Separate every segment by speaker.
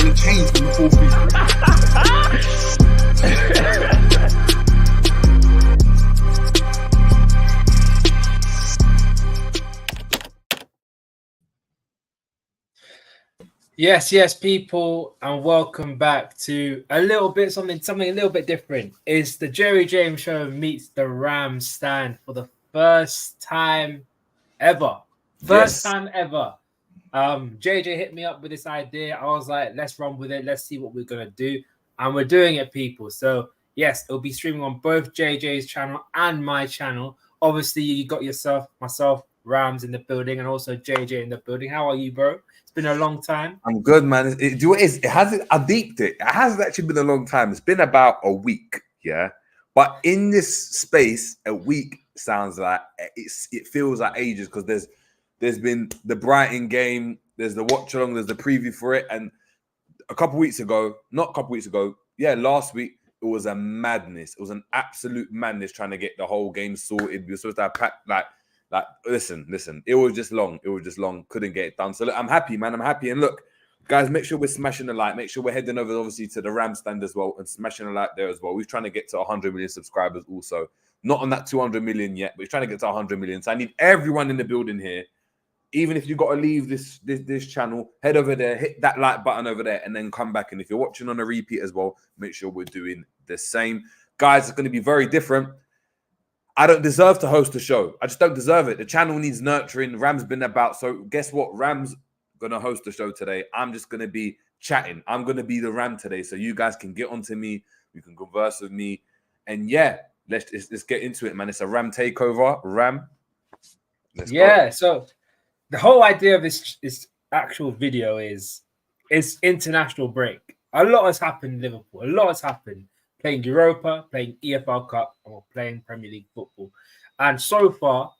Speaker 1: want to change from the 4-3-3.
Speaker 2: Yes, people, and welcome back to something a little bit different. It's the Jerry James Show meets the Rams stand for the first time ever. JJ hit me up with this idea. I was like, let's run with it. Let's see what we're gonna do, and we're doing it, people. So yes, it'll be streaming on both JJ's channel and my channel. Obviously, you got myself, Rams in the building, and also JJ in the building. How are you, bro? Been a long time.
Speaker 3: I'm good, man. Do you know what it is? I deeped it. It hasn't actually been a long time. It's been about a week, yeah. But in this space, a week sounds like it feels like ages because there's been the Brighton game, there's the watch along, there's the preview for it, and last week it was a madness. It was an absolute madness trying to get the whole game sorted. We were supposed to have packed listen, it was just long. Couldn't get it done. So look, I'm happy, man. I'm happy. And look, guys, make sure we're smashing the like. Make sure we're heading over, obviously, to the Ram stand as well and smashing the like there as well. We're trying to get to 100 million subscribers also. Not on that 200 million yet, but we're trying to get to 100 million. So I need everyone in the building here. Even if you've got to leave this channel, head over there, hit that like button over there, and then come back. And if you're watching on a repeat as well, make sure we're doing the same. Guys, it's going to be very different. I don't deserve to host a show. I just don't deserve it. The channel needs nurturing. Ram's been about. So guess what? Ram's going to host the show today. I'm just going to be chatting. I'm going to be the Ram today. So you guys can get onto me. You can converse with me. And yeah, let's get into it, man. It's a Ram takeover. Ram.
Speaker 2: Let's go. So the whole idea of this actual video is international break. A lot has happened in Liverpool. A lot has happened. Playing Europa, playing EFL Cup, or playing Premier League football. And so far,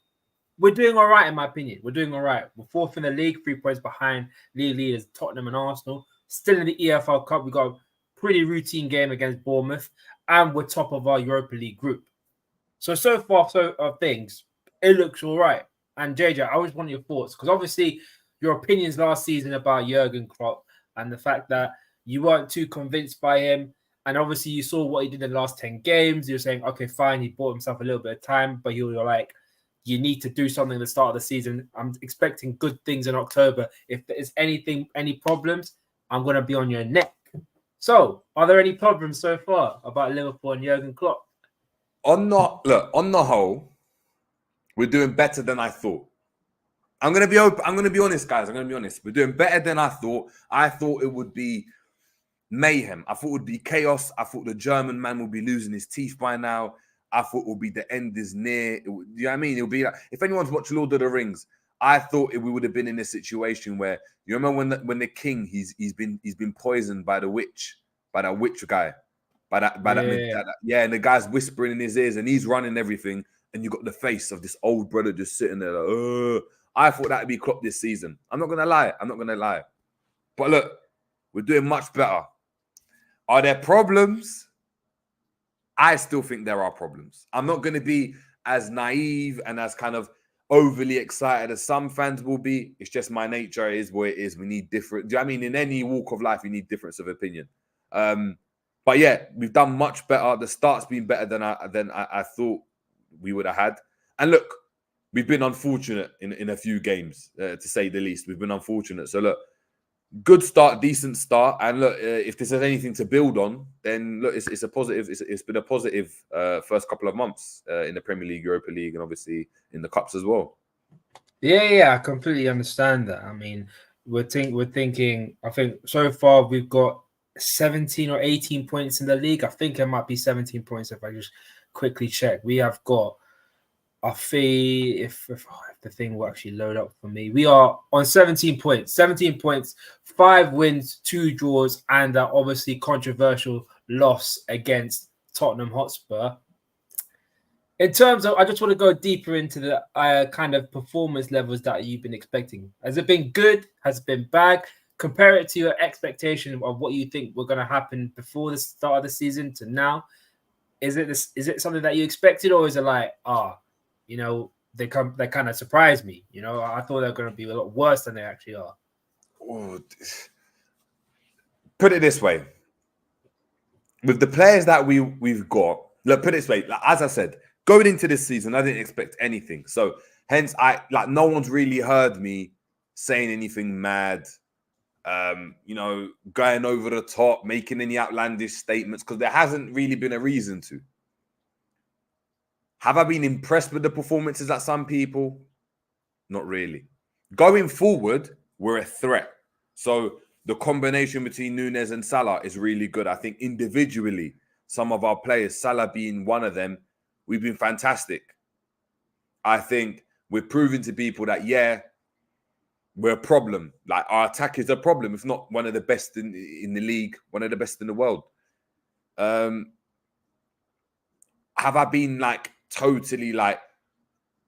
Speaker 2: we're doing all right, in my opinion. We're doing all right. We're fourth in the league, 3 points behind league leaders Tottenham and Arsenal. Still in the EFL Cup, we got a pretty routine game against Bournemouth, and we're top of our Europa League group. So far, things, it looks all right. And JJ, I always want your thoughts, because obviously your opinions last season about Jurgen Klopp and the fact that you weren't too convinced by him. And obviously, you saw what he did in the last 10 games. You're saying, okay, fine, he bought himself a little bit of time, but you're like, you need to do something at the start of the season. I'm expecting good things in October. If there's any problems, I'm going to be on your neck. So, are there any problems so far about Liverpool and Jurgen Klopp?
Speaker 3: On the whole, we're doing better than I thought. I'm going to be open. I'm going to be honest, guys. I'm going to be honest. We're doing better than I thought. I thought it would be mayhem. I thought it would be chaos. I thought the German man would be losing his teeth by now. I thought it would be the end is near. You know what I mean? It'll be like, if anyone's watched Lord of the Rings, I thought we would have been in a situation where, you remember when the king he's been poisoned by the witch, by that witch guy, and the guy's whispering in his ears and he's running everything, and you got the face of this old brother just sitting there like, I thought that'd be Klopp this season. I'm not gonna lie. But look, we're doing much better. Are there problems? I still think there are problems. I'm not going to be as naive and as kind of overly excited as some fans will be. It's just my nature. It is what it is. We need different. Do you know what I mean? In any walk of life, you need difference of opinion. But yeah, we've done much better. The start's been better than I thought we would have had. And look, we've been unfortunate in a few games, to say the least. We've been unfortunate. So look, good start, decent start, and look, if this has anything to build on, then look, it's a positive. It's been a positive first couple of months in the Premier League, Europa League, and obviously in the cups as well.
Speaker 2: Yeah, I completely understand that. I mean, we're thinking. I think so far we've got 17 or 18 points in the league. I think it might be 17 points if I just quickly check. We have got a fee. If the thing will actually load up for me, we are on 17 points. 17 points, 5 wins, 2 draws, and that obviously controversial loss against Tottenham Hotspur. In terms of, I just want to go deeper into the kind of performance levels that you've been expecting. Has it been good? Has it been bad? Compare it to your expectation of what you think were going to happen before the start of the season to now. Is it something that you expected, or is it like, they kind of surprised me? I thought they were going to be a lot worse than they actually are.
Speaker 3: put it this way. With the players that we've got, look, put it this way. Like, as I said, going into this season, I didn't expect anything. So hence, no one's really heard me saying anything mad, going over the top, making any outlandish statements, because there hasn't really been a reason to. Have I been impressed with the performances at some people? Not really. Going forward, we're a threat. So the combination between Nunes and Salah is really good. I think individually, some of our players, Salah being one of them, we've been fantastic. I think we're proving to people that, we're a problem. Like, our attack is a problem, if not one of the best in the league, one of the best in the world. Have I been totally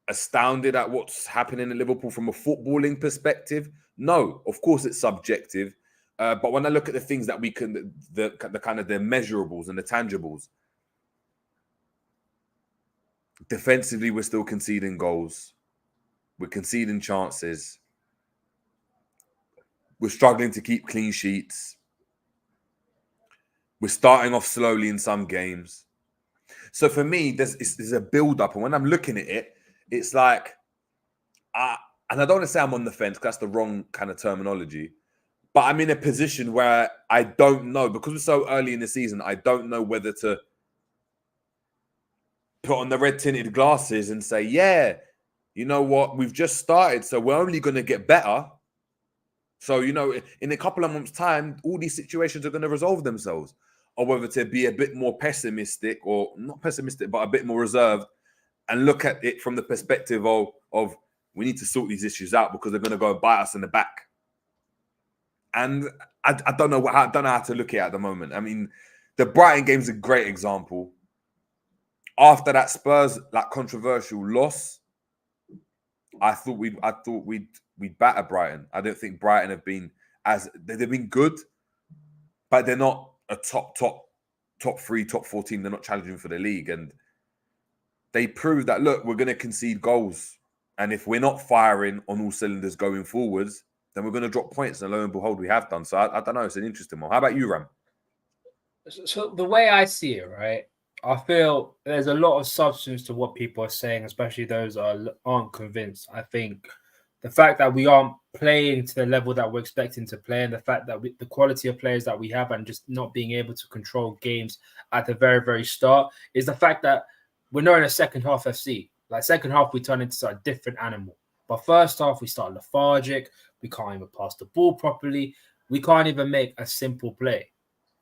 Speaker 3: astounded at what's happening in Liverpool from a footballing perspective? No, of course it's subjective. But when I look at the things that we can, the kind of the measurables and the tangibles, defensively, we're still conceding goals. We're conceding chances. We're struggling to keep clean sheets. We're starting off slowly in some games. So for me, there's a build-up. And when I'm looking at it, it's like, and I don't want to say I'm on the fence, because that's the wrong kind of terminology. But I'm in a position where I don't know, because we're so early in the season, I don't know whether to put on the red tinted glasses and say, you know what, we've just started, so we're only going to get better. So, in a couple of months' time, all these situations are going to resolve themselves. Or whether to be a bit more pessimistic, or not pessimistic, but a bit more reserved, and look at it from the perspective of we need to sort these issues out, because they're going to go bite us in the back. And I don't know how to look at it at the moment. I mean, the Brighton game is a great example. After that Spurs controversial loss, I thought we'd batter Brighton. I don't think Brighton have been they've been good, but they're not a top 3, top 4 team. They're not challenging for the league, and they proved that, look, we're going to concede goals, and if we're not firing on all cylinders going forwards, then we're going to drop points. And lo and behold, we have done. So I don't know. It's an interesting one. How about you, Ram?
Speaker 2: So the way I see it, right, I feel there's a lot of substance to what people are saying, especially those that aren't convinced. I think the fact that we aren't playing to the level that we're expecting to play, and the fact that the quality of players that we have, and just not being able to control games at the very, very start, is the fact that we're not in a second half FC. Second half, we turn into a different animal. But first half, we start lethargic. We can't even pass the ball properly. We can't even make a simple play.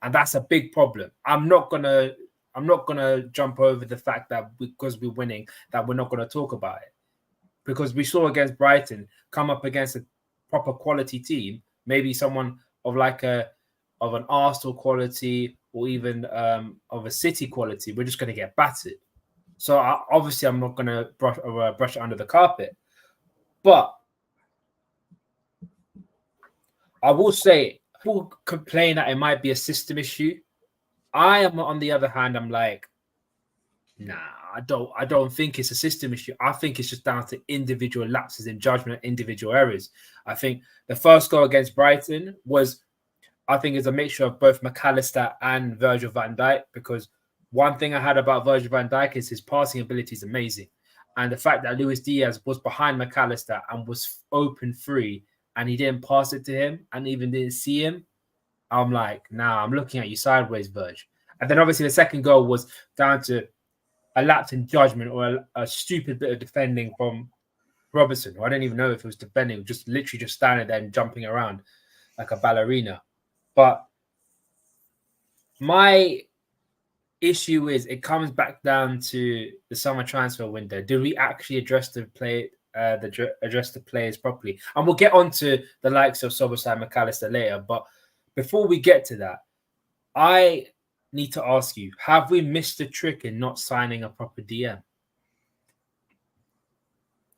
Speaker 2: And that's a big problem. I'm not gonna jump over the fact that because we're winning, that we're not gonna talk about it. Because we saw against Brighton, come up against a proper quality team, maybe someone of an Arsenal quality, or even of a City quality, we're just gonna get battered. So obviously, I'm not gonna brush it under the carpet. But I will say, people complain that it might be a system issue. I am, on the other hand, I'm like, nah, I don't think it's a system issue. I think it's just down to individual lapses in judgment, individual errors. I think the first goal against Brighton is a mixture of both McAllister and Virgil van Dijk, because one thing I had about Virgil van Dijk is his passing ability is amazing. And the fact that Luis Diaz was behind McAllister and was open free, and he didn't pass it to him and even didn't see him, I'm like, nah, I'm looking at you sideways, Virg. And then obviously the second goal was down to a lapse in judgment, or a stupid bit of defending from Robertson. I don't even know if it was defending, just literally just standing there and jumping around like a ballerina. But my issue is, it comes back down to the summer transfer window. Do we actually address the players properly? And we'll get on to the likes of Szoboszlai, McAllister later. But before we get to that, I need to ask you, have we missed a trick in not signing a proper DM?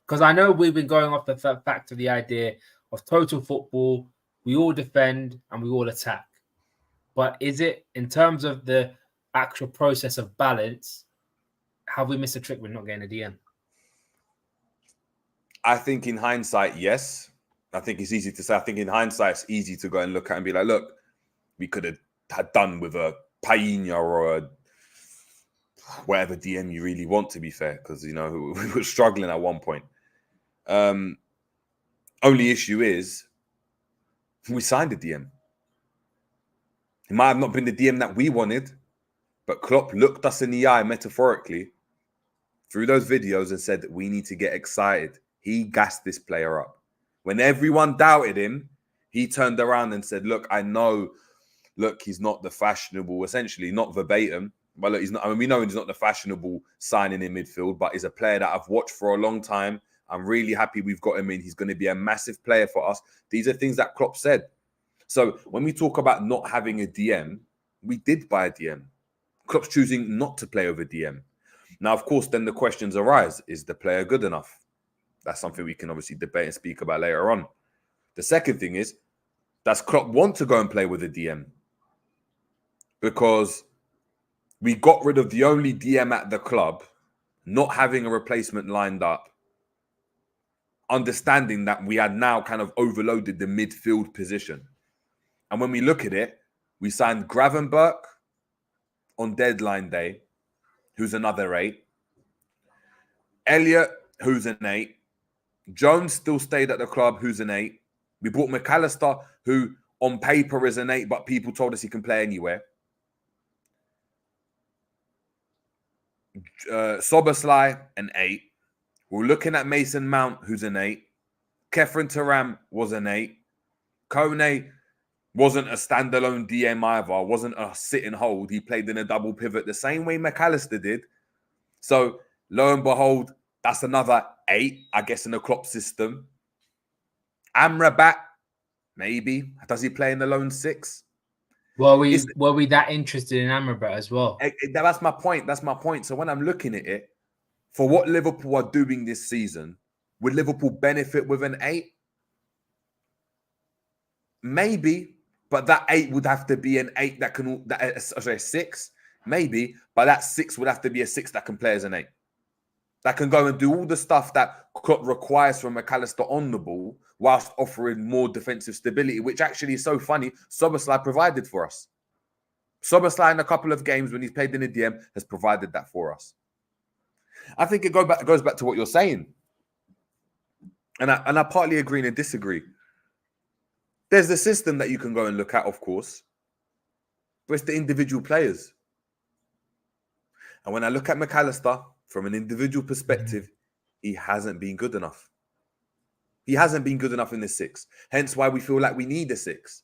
Speaker 2: Because I know we've been going off the fact of the idea of total football. We all defend and we all attack. But is it, in terms of the actual process of balance, have we missed a trick with not getting a DM?
Speaker 3: I think in hindsight, yes. I think it's easy to say. I think in hindsight, it's easy to go and look at and be like, look, we could have had done with a Paina or a whatever DM you really want, to be fair, because, you know, we were struggling at one point. Only issue is we signed a DM. It might have not been the DM that we wanted, but Klopp looked us in the eye metaphorically through those videos and said that we need to get excited. He gassed this player up. When everyone doubted him, he turned around and said, look, I know, look, he's not the fashionable, essentially, not verbatim, but look, he's not, I mean, we know he's not the fashionable signing in midfield, but he's a player that I've watched for a long time. I'm really happy we've got him in. He's going to be a massive player for us. These are things that Klopp said. So when we talk about not having a DM, we did buy a DM. Klopp's choosing not to play over DM. Now, of course, then the questions arise. Is the player good enough? That's something we can obviously debate and speak about later on. The second thing is, does Klopp want to go and play with a DM? Because we got rid of the only DM at the club, not having a replacement lined up, understanding that we had now kind of overloaded the midfield position. And when we look at it, we signed Gravenberch on deadline day, who's another 8. Elliott, who's an 8. Jones still stayed at the club, who's an 8. We brought McAllister, who on paper is an 8, but people told us he can play anywhere. Soboslai, an 8. We're looking at Mason Mount, who's an 8. Kefren Turam was an 8. Kone wasn't a standalone DM either, wasn't a sit and hold. He played in a double pivot the same way McAllister did. So, lo and behold, that's another 8, I guess, in the Klopp system. Amrabat, maybe. Does he play in the lone 6?
Speaker 2: Were we that interested in Amrabat as well?
Speaker 3: That's my point. That's my point. So when I'm looking at it, for what Liverpool are doing this season, would Liverpool benefit with an 8? Maybe. But that 8 would have to be an 8 that can, sorry, 6, maybe. But that 6 would have to be a 6 that can play as an 8. That can go and do all the stuff that Klopp requires from McAllister on the ball, whilst offering more defensive stability, which actually is so funny. Soboslai provided for us. Soboslai in a couple of games when he's played in the DM has provided that for us. I think it goes back to what you're saying. And I partly agree and disagree. There's the system that you can go and look at, of course, but it's the individual players. And when I look at McAllister from an individual perspective, he hasn't been good enough. He hasn't been good enough in the 6. Hence why we feel like we need a 6.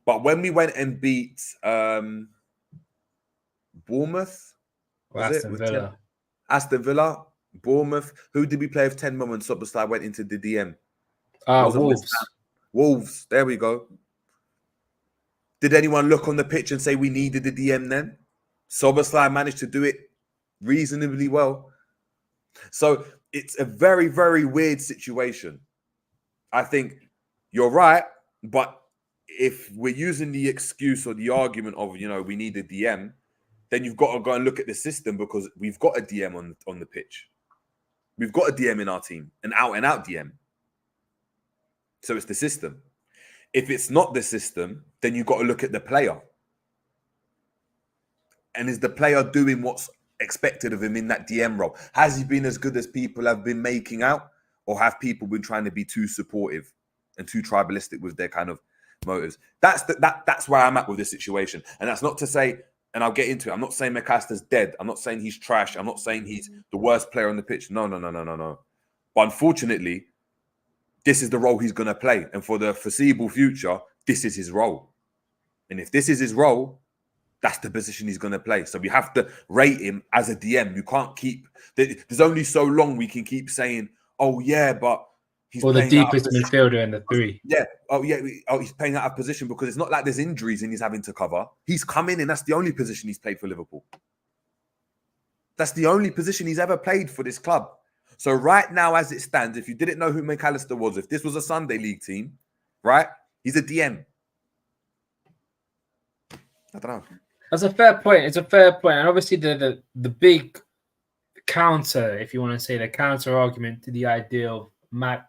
Speaker 3: But when we went and beat Bournemouth, Aston Villa, Bournemouth, who did we play with 10 men when Soboslai went into the DM?
Speaker 2: Wolves.
Speaker 3: Wolves, there we go. Did anyone look on the pitch and say we needed the DM then? Soboslai managed to do it reasonably well. So it's a very, very weird situation. I think you're right, but if we're using the excuse or the argument of, you know, we need a DM, then you've got to go and look at the system, because we've got a DM on the pitch. We've got a DM in our team, an out-and-out DM. So it's the system. If it's not the system, then you've got to look at the player. And is the player doing what's expected of him in that DM role? Has he been as good as people have been making out? Or have people been trying to be too supportive and too tribalistic with their kind of motives? That's where I'm at with this situation. And that's not to say, and I'll get into it, I'm not saying McAllister's dead. I'm not saying he's trash. I'm not saying he's the worst player on the pitch. No. But unfortunately, this is the role he's going to play. And for the foreseeable future, this is his role. And if this is his role, that's the position he's going to play. So we have to rate him as a DM. You can't keep... There's only so long we can keep saying, oh, yeah, but he's
Speaker 2: the deepest midfielder in the 3.
Speaker 3: Yeah. Oh, yeah. Oh, he's playing out of position, because it's not like there's injuries and he's having to cover. He's come in and that's the only position he's played for Liverpool. That's the only position he's ever played for this club. So right now, as it stands, if you didn't know who McAllister was, if this was a Sunday League team, right, he's a DM. I don't know.
Speaker 2: That's a fair point. It's a fair point. And obviously the big counter, if you want to say the counter argument to the idea of Mac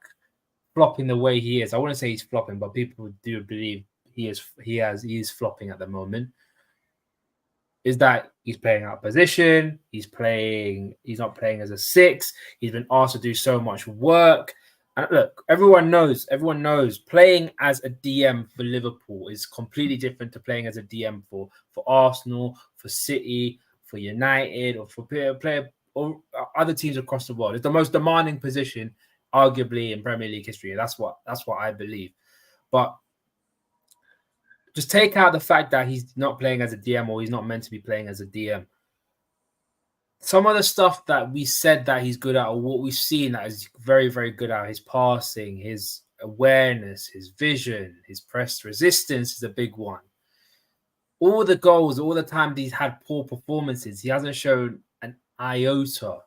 Speaker 2: flopping the way he is. I wouldn't say he's flopping, but people do believe he is flopping at the moment is that he's playing out of position. He's not playing as a 6. He's been asked to do so much work. And look, everyone knows playing as a DM for Liverpool is completely different to playing as a DM for Arsenal, for City, for United, or for player or other teams across the world. It's the most demanding position, arguably, in Premier League history. That's what I believe. But just take out the fact that he's not playing as a DM or he's not meant to be playing as a DM. Some of the stuff that we said that he's good at, or what we've seen that is very, very good at, his passing, his awareness, his vision, his press resistance is a big one. All the goals, all the time he's had poor performances, he hasn't shown an iota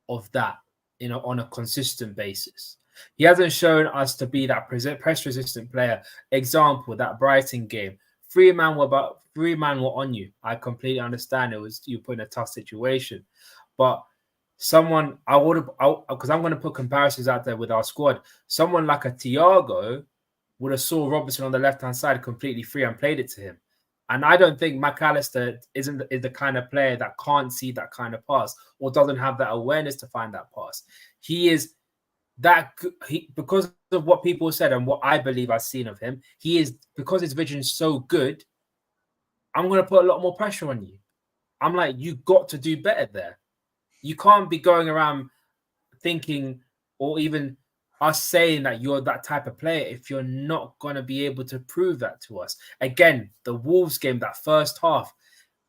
Speaker 2: of that, on a consistent basis. He hasn't shown us to be that press resistant player. Example, that Brighton game, 3 men were on you. I completely understand it was you put in a tough situation, but someone because I'm going to put comparisons out there with our squad. Someone like a Thiago would have saw Robertson on the left hand side completely free and played it to him. And I don't think McAllister is the kind of player that can't see that kind of pass or doesn't have that awareness to find that pass. He is because of what people said and what I believe I've seen of him, because his vision is so good, I'm going to put a lot more pressure on you. I'm like, you got to do better there. You can't be going around thinking, or even us saying that you're that type of player if you're not going to be able to prove that to us. Again, the Wolves game, that first half,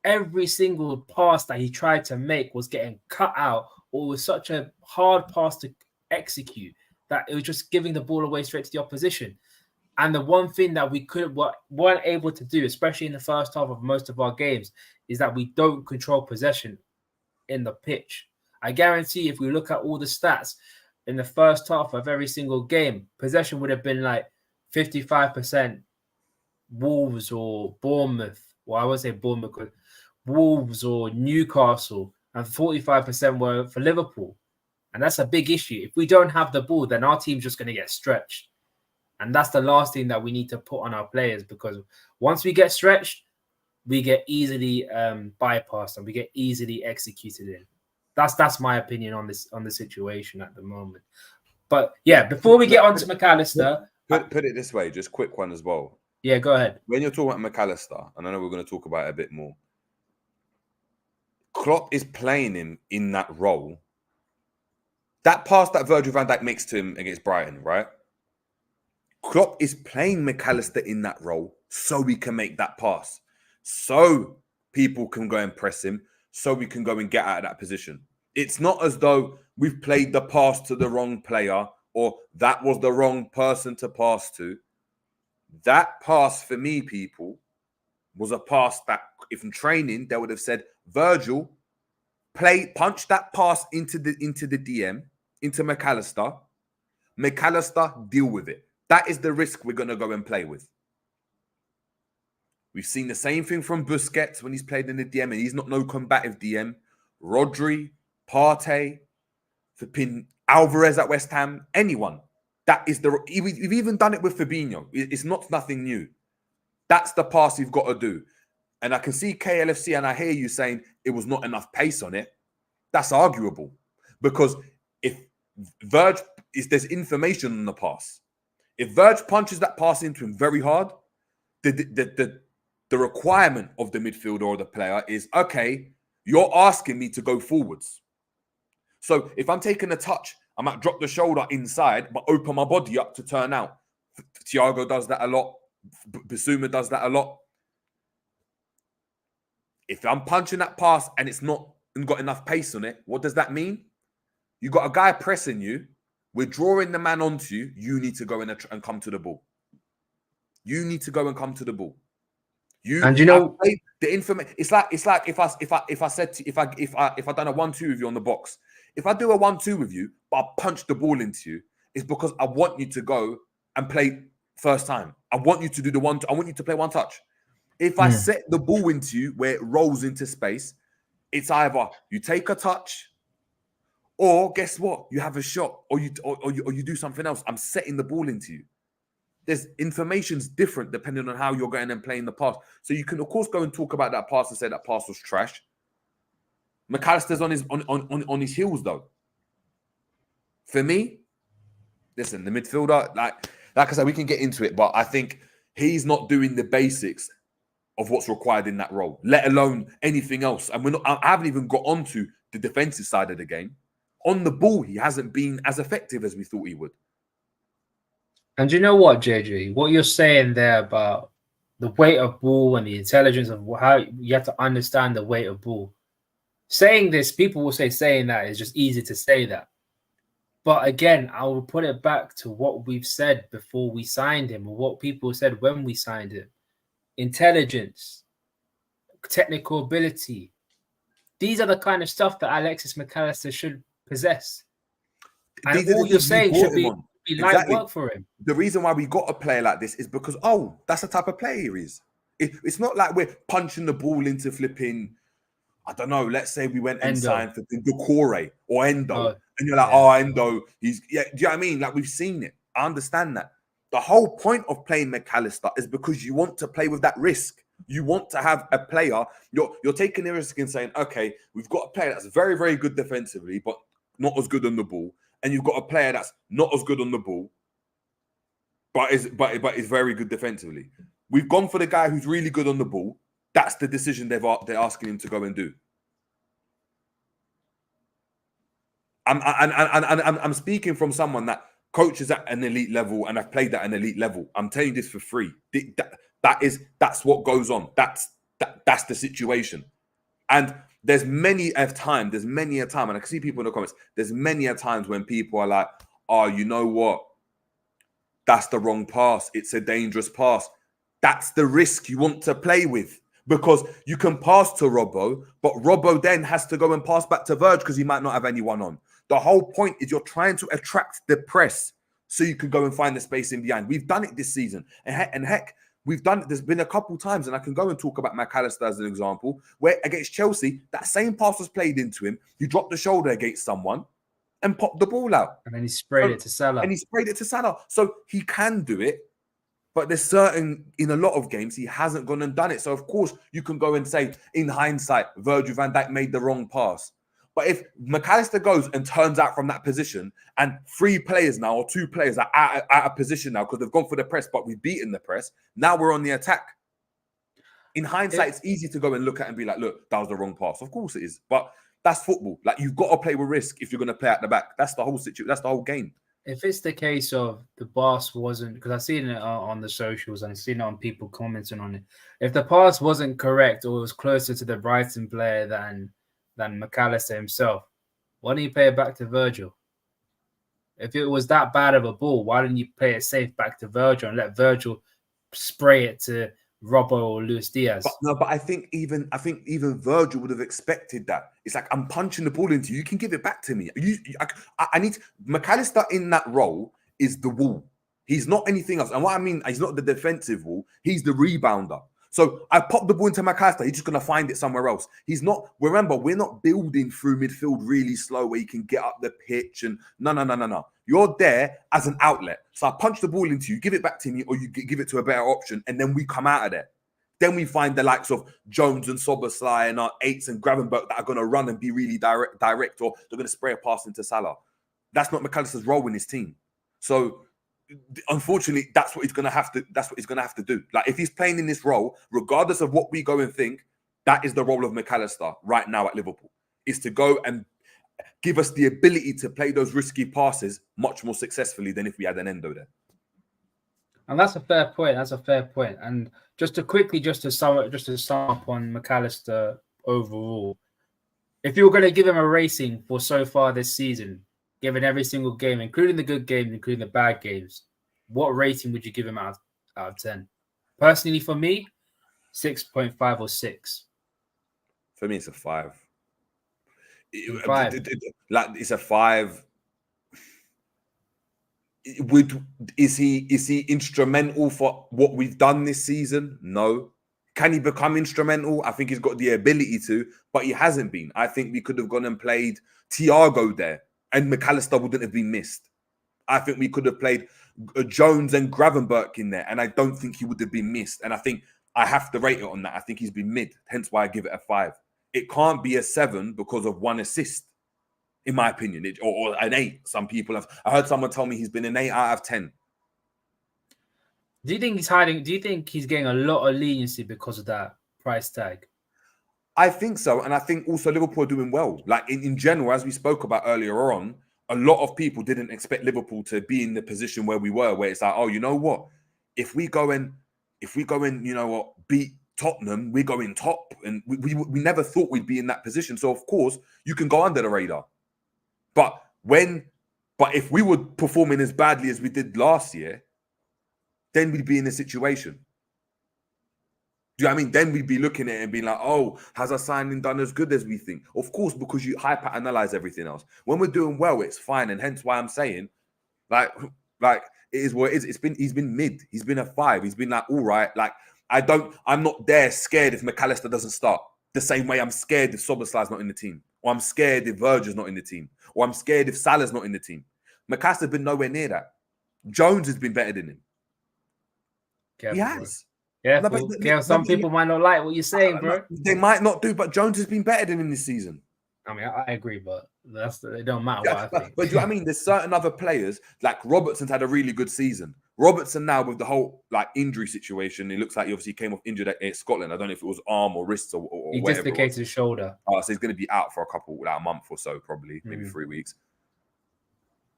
Speaker 2: every single pass that he tried to make was getting cut out, or was such a hard pass to execute that it was just giving the ball away straight to the opposition. And the one thing that we weren't able to do, especially in the first half of most of our games, is that we don't control possession in the pitch. I guarantee if we look at all the stats in the first half of every single game, possession would have been like 55% Wolves or Bournemouth. Well, I won't say Bournemouth, because Wolves or Newcastle, and 45% were for Liverpool. And that's a big issue. If we don't have the ball, then our team's just going to get stretched. And that's the last thing that we need to put on our players, because once we get stretched, we get easily bypassed and we get easily executed in. That's my opinion on the situation at the moment. But yeah, before we get on to McAllister,
Speaker 3: put it this way, just quick one as well.
Speaker 2: Yeah, go ahead.
Speaker 3: When you're talking about McAllister, and I know we're going to talk about it a bit more, Klopp is playing him in that role. That pass that Virgil van Dijk makes to him against Brighton, right? Klopp is playing McAllister in that role so we can make that pass, so people can go and press him, so we can go and get out of that position. It's not as though we've played the pass to the wrong player or that was the wrong person to pass to. That pass for me, people, was a pass that if in training, they would have said, Virgil, punch that pass into the DM, into McAllister. McAllister, deal with it. That is the risk we're going to go and play with. We've seen the same thing from Busquets when he's played in the DM, and he's not no combative DM. Rodri, Partey, flipping Alvarez at West Ham, anyone. That is we've even done it with Fabinho. It's nothing new. That's the pass you've got to do. And I can see KLFC, and I hear you saying it was not enough pace on it. That's arguable, because if there's information on the pass. If Virg punches that pass into him very hard, the requirement of the midfielder or the player is, okay, you're asking me to go forwards. So if I'm taking a touch, I might drop the shoulder inside, but open my body up to turn out. Thiago does that a lot. Bissouma does that a lot. If I'm punching that pass and it's not got enough pace on it, what does that mean? You got a guy pressing you. We're drawing the man onto you. You need to go in and come to the ball. You need to go and come to the ball.
Speaker 2: And you know
Speaker 3: the information. It's like if I done a 1-2 with you on the box. If I do a 1-2 with you, but I punch the ball into you, it's because I want you to go and play first time. I want you to do the one. I want you to play one touch. If I set the ball into you where it rolls into space, it's either you take a touch, or guess what? You have a shot, or you do something else. I'm setting the ball into you. there's information's different depending on how you're going and playing the pass. So you can, of course, go and talk about that pass and say that pass was trash. McAllister's on his heels, though. For me, listen, the midfielder, like I said, we can get into it, but I think he's not doing the basics of what's required in that role, let alone anything else. And I haven't even got onto the defensive side of the game. On the ball, he hasn't been as effective as we thought he would.
Speaker 2: And you know what, JJ? What you're saying there about the weight of ball and the intelligence of how you have to understand the weight of ball. Saying this, people will say saying that is just easy to say that. But again, I will put it back to what we've said before we signed him, or what people said when we signed him. Intelligence, technical ability. These are the kind of stuff that Alexis McAllister should possess. And all you're saying should be light work for him.
Speaker 3: The reason why we got a player like this is because, that's the type of player he is. It's not like we're punching the ball into flipping, I don't know, let's say we went and signed for Decore or Endo. And you're like, Endo, do you know what I mean? Like, we've seen it. I understand that. The whole point of playing McAllister is because you want to play with that risk. You want to have a player, you're taking the risk and saying, okay, we've got a player that's very, very good defensively, but not as good on the ball. And you've got a player that's not as good on the ball, but is very good defensively. We've gone for the guy who's really good on the ball. That's the decision they're asking him to go and do. I'm speaking from someone that coaches at an elite level and I've played at an elite level. I'm telling you this for free. That's what goes on. That's the situation. And there's many a time, and I can see people in the comments, there's many a times when people are like, oh, you know what? That's the wrong pass. It's a dangerous pass. That's the risk you want to play with. Because you can pass to Robbo, but Robbo then has to go and pass back to Verge because he might not have anyone on. The whole point is you're trying to attract the press so you can go and find the space in behind. We've done it this season. And heck, we've done it. There's been a couple times, and I can go and talk about McAllister as an example, where against Chelsea, that same pass was played into him. You dropped the shoulder against someone and popped the ball out.
Speaker 2: And then he sprayed it to Salah.
Speaker 3: So he can do it. But there's in a lot of games, he hasn't gone and done it. So, of course, you can go and say, in hindsight, Virgil van Dijk made the wrong pass. But if McAllister goes and turns out from that position and 3 players now or 2 players are out of position now because they've gone for the press, but we've beaten the press, now we're on the attack. In hindsight, it's easy to go and look at and be like, look, that was the wrong pass. Of course it is. But that's football. Like, you've got to play with risk if you're going to play at the back. That's the whole situation. That's the whole game.
Speaker 2: If it's the case of the pass wasn't, because I've seen it on the socials and I've seen it on people commenting on it. If the pass wasn't correct or it was closer to the Brighton player than McAllister himself, why didn't you play it back to Virgil? If it was that bad of a ball, why didn't you play it safe back to Virgil and let Virgil spray it to Robbo or Luis Diaz?
Speaker 3: But I think even Virgil would have expected that. It's like, I'm punching the ball into you. You can give it back to me. I need McAllister in that role is the wall. He's not anything else. And what I mean, he's not the defensive wall. He's the rebounder. So I pop the ball into McAllister. He's just going to find it somewhere else. He's not. Remember, we're not building through midfield really slow where you can get up the pitch and no. You're there as an outlet. So I punch the ball into you, give it back to me, or you give it to a better option, and then we come out of there. Then we find the likes of Jones and Soboslai and our Eights and Gravenberg that are going to run and be really direct, or they're going to spray a pass into Salah. That's not McAllister's role in his team. So unfortunately, that's what he's going to have to. That's what he's going to have to do. Like, if he's playing in this role, regardless of what we go and think, that is the role of McAllister right now at Liverpool, is to go and give us the ability to play those risky passes much more successfully than if we had an Endo there.
Speaker 2: And that's a fair point. And just to sum up on McAllister overall, if you were going to give him a rating for so far this season, given every single game, including the good games, including the bad games, what rating would you give him out of 10? Personally, for me, 6.5 or 6.
Speaker 3: For me, it's a 5.
Speaker 2: 5.
Speaker 3: It's a 5. Is he instrumental for what we've done this season? No. Can he become instrumental? I think he's got the ability to, but he hasn't been. I think we could have gone and played Thiago there, and McAllister wouldn't have been missed. I think we could have played Jones and Gravenberch in there, and I don't think he would have been missed. And I think I have to rate it on that. I think he's been mid, hence why I give it a 5. It can't be a 7 because of 1 assist, in my opinion, or an 8. Some people have. I heard someone tell me he's been an 8 out of 10.
Speaker 2: Do you think he's hiding? Do you think he's getting a lot of leniency because of that price tag?
Speaker 3: I think so, and I think also Liverpool are doing well. Like in general, as we spoke about earlier on, a lot of people didn't expect Liverpool to be in the position where we were, where it's like, oh, you know what? If we go and you know what, beat Tottenham, we're going top, and we never thought we'd be in that position. So of course, you can go under the radar, but if we were performing as badly as we did last year, then we'd be in a situation. Do you know what I mean? Then we'd be looking at it and being like, oh, has our signing done as good as we think? Of course, because you hyper-analyze everything else. When we're doing well, it's fine. And hence why I'm saying, like it is what it is. He's been mid. He's been a 5. He's been like, all right. Like, I'm not there scared if McAllister doesn't start. The same way I'm scared if Soboslai's not in the team. Or I'm scared if Virgil's not in the team. Or I'm scared if Salah's not in the team. McAllister's been nowhere near that. Jones has been better than him.
Speaker 2: Careful,
Speaker 3: he has.
Speaker 2: Yeah, some people might not like what you're saying, bro.
Speaker 3: They might not do, but Jones has been better than him this season.
Speaker 2: I mean, I agree, but it don't matter what I think.
Speaker 3: But do you know what I mean? There's certain other players, like Robertson's had a really good season. Robertson now with the whole like injury situation, it looks like he obviously came off injured at Scotland. I don't know if it was arm or wrist or
Speaker 2: he
Speaker 3: whatever.
Speaker 2: He dislocated his shoulder.
Speaker 3: So he's going to be out for a month or so, probably, maybe 3 weeks.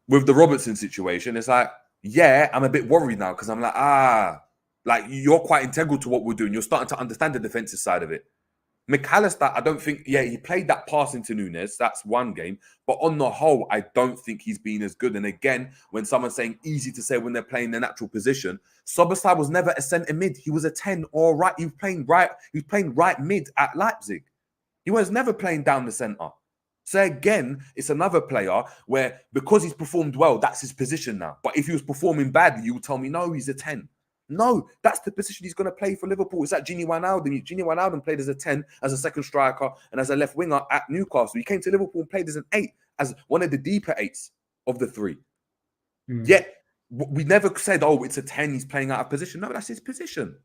Speaker 3: With the Robertson situation, it's like, yeah, I'm a bit worried now because I'm like, like you're quite integral to what we're doing. You're starting to understand the defensive side of it. McAllister, I don't think, he played that pass into Nunes. That's one game. But on the whole, I don't think he's been as good. And again, when someone's saying easy to say when they're playing their natural position, Soboslai was never a centre mid. He was a 10 or right. He was playing right mid at Leipzig. He was never playing down the centre. So again, it's another player where because he's performed well, that's his position now. But if he was performing badly, you would tell me, no, he's a 10. No, that's the position he's going to play for Liverpool. It's like Gini Wijnaldum. Gini Wijnaldum played as a 10, as a second striker, and as a left winger at Newcastle. He came to Liverpool and played as an 8, as one of the deeper 8s of the 3. Yet, we never said, oh, it's a 10, he's playing out of position. No, that's his position.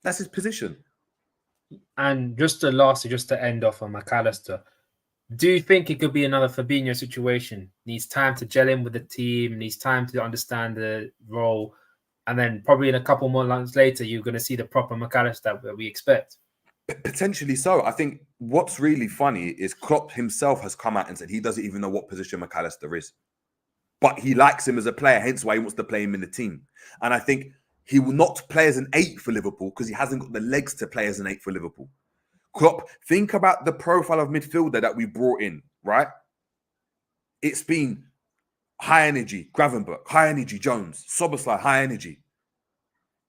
Speaker 3: That's his position.
Speaker 2: And just to end off on McAllister, do you think it could be another Fabinho situation? Needs time to gel in with the team, needs time to understand the role, and then probably in a couple more months later, you're going to see the proper McAllister that we expect.
Speaker 3: Potentially so. I think what's really funny is Klopp himself has come out and said he doesn't even know what position McAllister is. But he likes him as a player, hence why he wants to play him in the team. And I think he will not play as an 8 for Liverpool because he hasn't got the legs to play as an 8 for Liverpool. Klopp, think about the profile of midfielder that we brought in, right? It's been high energy, Gravenberch, high energy, Jones, Soboslai, high energy.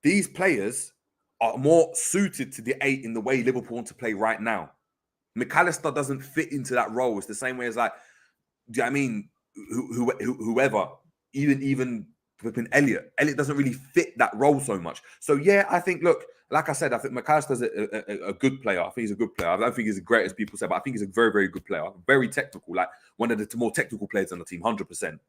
Speaker 3: These players are more suited to the 8 in the way Liverpool want to play right now. McAllister doesn't fit into that role. It's the same way as like, do you know what I mean? Whoever, even flipping Elliot. Elliot doesn't really fit that role so much. So yeah, I think, look, like I said, I think McAllister's a good player. I think he's a good player. I don't think he's as great as people say, but I think he's a very, very good player. Very technical, like one of the more technical players on the team, 100%.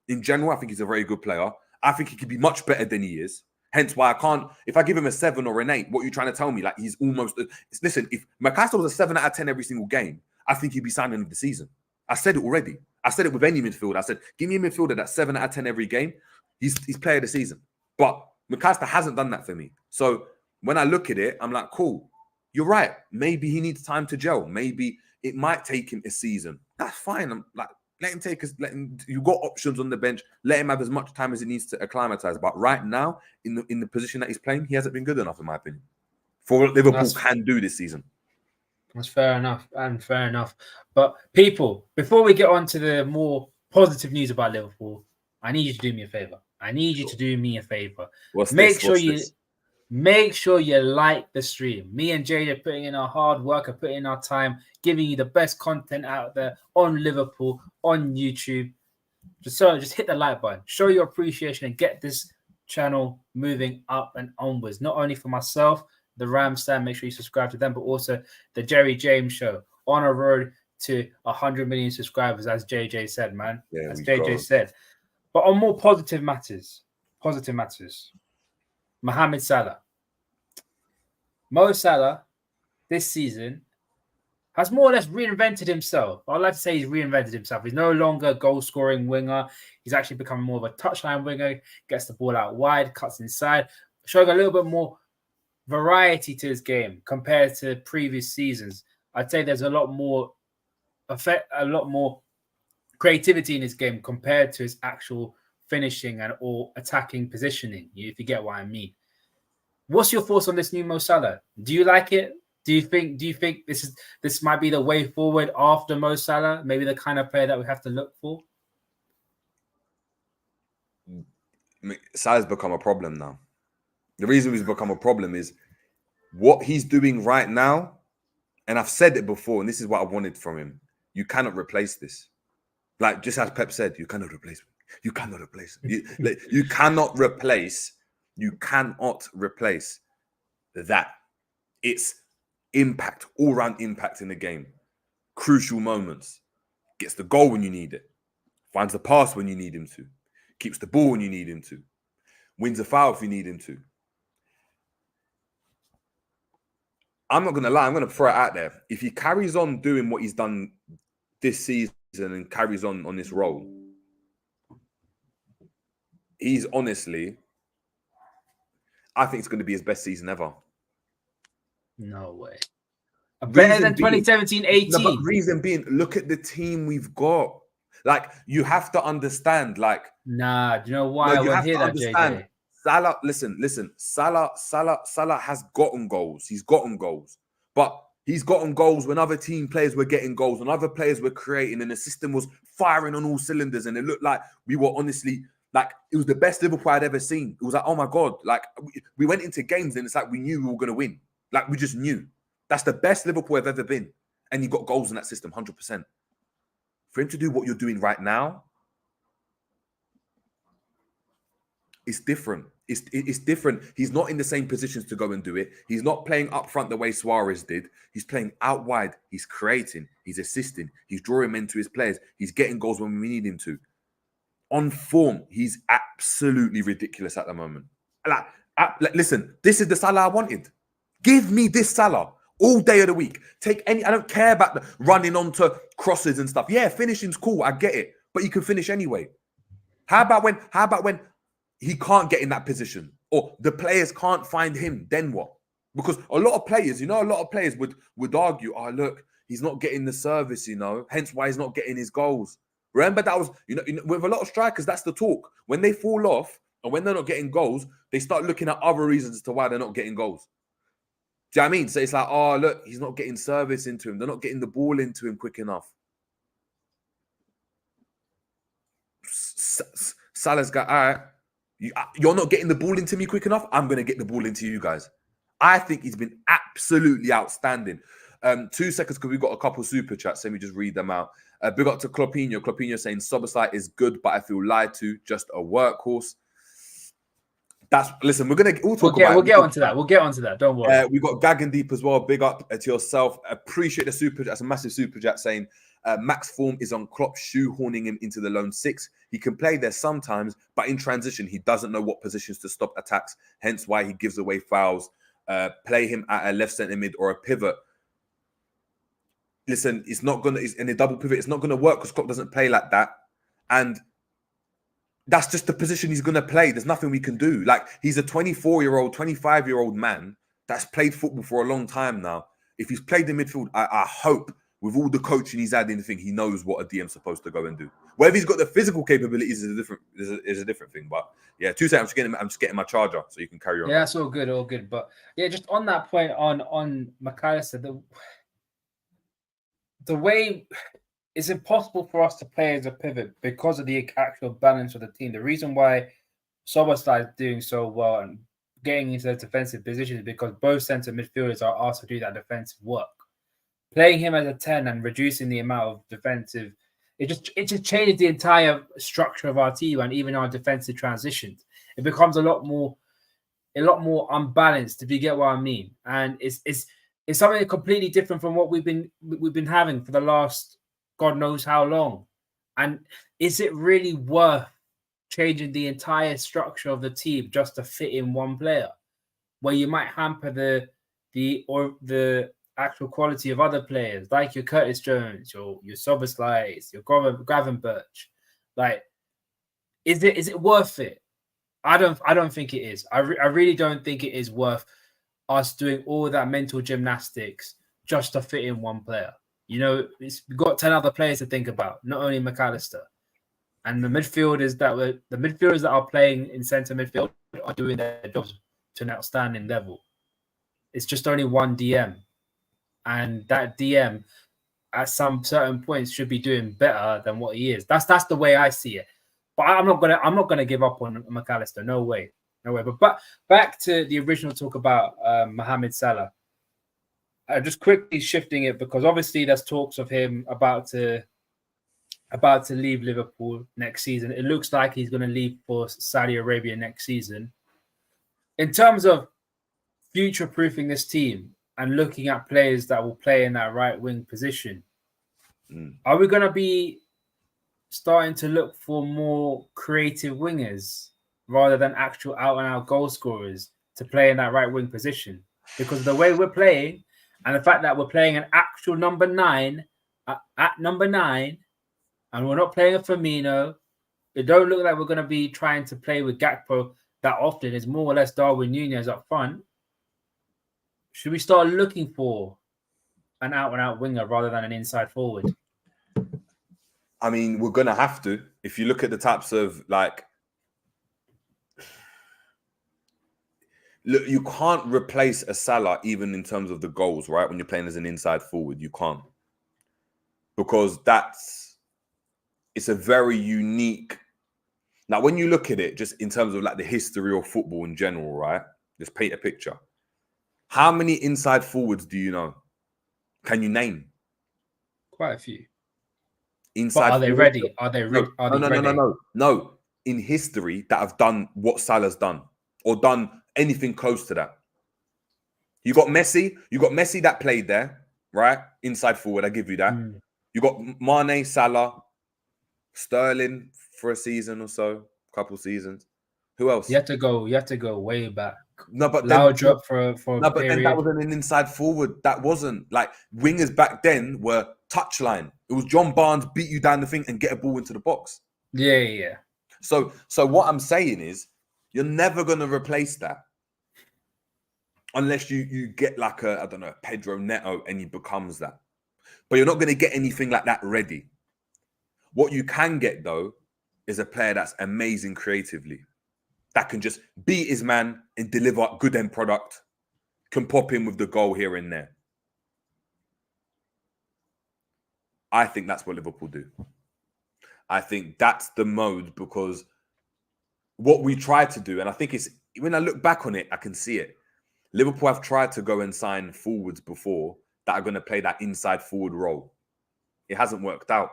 Speaker 3: In general, I think he's a very good player. I think he could be much better than he is. Hence why I can't, if I give him a 7 or an 8, what are you trying to tell me? Like he's almost, listen, if McAllister was a 7 out of 10 every single game, I think he'd be signing of the season. I said it already. I said it with any midfielder. I said, give me a midfielder that's 7 out of 10 every game. He's player of the season. But McAllister hasn't done that for me. So when I look at it, I'm like, cool. You're right. Maybe he needs time to gel. Maybe it might take him a season. That's fine. I'm like, let him you got options on the bench. Let him have as much time as he needs to acclimatize. But right now, in the position that he's playing, he hasn't been good enough, in my opinion, for what Liverpool can do this season.
Speaker 2: That's fair enough, and fair enough. But people, before we get on to the more positive news about Liverpool, I need you to do me a favor. Make sure you like the stream. Me and Jade are putting in our hard work, are putting in our time, giving you the best content out there on Liverpool, on YouTube. Just hit the like button, show your appreciation, and get this channel moving up and onwards. Not only for myself, the Ram Stand, make sure you subscribe to them, but also the Jerry James Show, on a road to 100 million subscribers, as JJ said, man.
Speaker 3: Yeah,
Speaker 2: as JJ said. But on more positive matters, positive matters. Mohamed Salah. Mo Salah this season has more or less reinvented himself. I'd like to say he's reinvented himself. He's no longer a goal-scoring winger. He's actually become more of a touchline winger, gets the ball out wide, cuts inside, showing a little bit more variety to his game compared to previous seasons. I'd say there's a lot more creativity in his game compared to his actual finishing and or attacking positioning, if you get what I mean. What's your thoughts on this new Mo Salah? Do you like it? Do you think this might be the way forward after Mo Salah? Maybe the kind of player that we have to look for?
Speaker 3: Salah's become a problem now. The reason he's become a problem is what he's doing right now, and I've said it before, and this is what I wanted from him. You cannot replace this. Like, just as Pep said, you cannot replace him. You cannot replace him. You cannot replace that. It's impact, all-round impact in the game. Crucial moments. Gets the goal when you need it. Finds the pass when you need him to. Keeps the ball when you need him to. Wins a foul if you need him to. I'm not going to lie. I'm going to throw it out there. If he carries on doing what he's done this season and carries on this role, he's honestly, I think it's going to be his best season ever.
Speaker 2: No way. Better than 2017-18.
Speaker 3: No, but reason being, look at the team we've got. Like, you have to understand, like...
Speaker 2: Nah, do you know why I won't hear that, JJ?
Speaker 3: Salah, listen. Salah has gotten goals. He's gotten goals. But he's gotten goals when other team players were getting goals, when other players were creating, and the system was firing on all cylinders, and it looked like we were honestly... Like, it was the best Liverpool I'd ever seen. It was like, oh my God. Like, we went into games and it's like we knew we were going to win. Like, we just knew. That's the best Liverpool I've ever been. And you got goals in that system, 100%. For him to do what you're doing right now, it's different. It's different. He's not in the same positions to go and do it. He's not playing up front the way Suarez did. He's playing out wide. He's creating. He's assisting. He's drawing men to his players. He's getting goals when we need him to. On form, he's absolutely ridiculous at the moment. Like, listen, this is the Salah I wanted. Give me this Salah all day of the week. Take any. I don't care about the running onto crosses and stuff. Yeah, finishing's cool. I get it, but you can finish anyway. How about when he can't get in that position or the players can't find him? Then what? Because a lot of players would argue, oh look, he's not getting the service, hence why he's not getting his goals. Remember that was, with a lot of strikers, that's the talk. When they fall off and when they're not getting goals, they start looking at other reasons as to why they're not getting goals. Do you know what I mean? So it's like, oh, look, he's not getting service into him. They're not getting the ball into him quick enough. Salah's got, all right, you're not getting the ball into me quick enough. I'm going to get the ball into you guys. I think he's been absolutely outstanding. 2 seconds, because we've got a couple super chats. Let me just read them out. Big up to Kloppinho. Kloppinho saying Szoboszlai is good, but I feel lied to. Just a workhorse. Listen. We'll get onto that.
Speaker 2: We'll get onto that. Don't worry.
Speaker 3: We got Gag and Deep as well. Big up to yourself. Appreciate the super. That's a massive super chat saying Max form is on Klopp shoehorning him into the lone six. He can play there sometimes, but in transition he doesn't know what positions to stop attacks. Hence why he gives away fouls. Play him at a left centre mid or a pivot. Listen, it's not gonna. It's in a double pivot. It's not gonna work because Klopp doesn't play like that, and that's just the position he's gonna play. There's nothing we can do. Like, he's a 24-year-old, 25-year-old man that's played football for a long time now. If he's played in midfield, I hope with all the coaching he's had in the thing, he knows what a DM's supposed to go and do. Whether he's got the physical capabilities is a different thing. But yeah, 2 seconds. I'm just getting my charger so you can carry on.
Speaker 2: Yeah, that's all good. But yeah, just on that point on McAllister, the way it's impossible for us to play as a pivot because of the actual balance of the team. The reason why Szoboszlai is doing so well and getting into the defensive position is because both centre midfielders are asked to do that defensive work. Playing him as a 10 and reducing the amount of defensive, it just changes the entire structure of our team and even our defensive transitions. It becomes a lot more unbalanced, if you get what I mean. And it's something completely different from what we've been having for the last God knows how long. And is it really worth changing the entire structure of the team just to fit in one player, where you might hamper the actual quality of other players, like your Curtis Jones, your Soboslais, your Gravenberch. Like, is it worth it? I don't think it is. I really don't think it is worth us doing all that mental gymnastics just to fit in one player. You know, we've got 10 other players to think about, not only McAllister. And the midfielders that are playing in centre midfield are doing their jobs to an outstanding level. It's just only one DM, and that DM at some certain points should be doing better than what he is. That's the way I see it. But I'm not gonna give up on McAllister. No way. But back to the original talk about Mohamed Salah. Just quickly shifting it, because obviously there's talks of him about to leave Liverpool next season. It looks like he's going to leave for Saudi Arabia next season. In terms of future-proofing this team and looking at players that will play in that right wing position, are we going to be starting to look for more creative wingers rather than actual out-and-out goal scorers to play in that right wing position? Because of the way we're playing and the fact that we're playing an actual number 9 at number 9, and we're not playing a Firmino, it don't look like we're going to be trying to play with Gakpo that often. It's more or less Darwin Nunez up front. Should we start looking for an out-and-out winger rather than an inside forward?
Speaker 3: I mean, we're going to have to. If you look at the types of, like... Look, you can't replace a Salah even in terms of the goals, right? When you're playing as an inside forward, you can't. Because it's a very unique... Now, when you look at it, just in terms of like the history of football in general, right? Just paint a picture. How many inside forwards do you know? Can you name?
Speaker 2: Quite a few.
Speaker 3: Inside
Speaker 2: but are they
Speaker 3: forwards?
Speaker 2: ready? Are they ready?
Speaker 3: No. In history, that have done what Salah's done, or done anything close to that. You got Messi. You got Messi that played there, right? Inside forward, I give you that. You got Mane, Salah, Sterling for a season or so, couple seasons. Who else?
Speaker 2: You have to go way back.
Speaker 3: No, but
Speaker 2: Loud drop for a
Speaker 3: but
Speaker 2: period.
Speaker 3: then that wasn't an inside forward. That wasn't like wingers back then were touchline. It was John Barnes beat you down the thing and get a ball into the box.
Speaker 2: Yeah.
Speaker 3: So what I'm saying is, you're never gonna replace that unless you get like a, I don't know, Pedro Neto, and he becomes that. But you're not gonna get anything like that ready. What you can get though is a player that's amazing creatively, that can just beat his man and deliver good end product, can pop in with the goal here and there. I think that's what Liverpool do. I think that's the mode, because what we tried to do, and I think it's, when I look back on it, I can see it. Liverpool have tried to go and sign forwards before that are going to play that inside forward role. It hasn't worked out.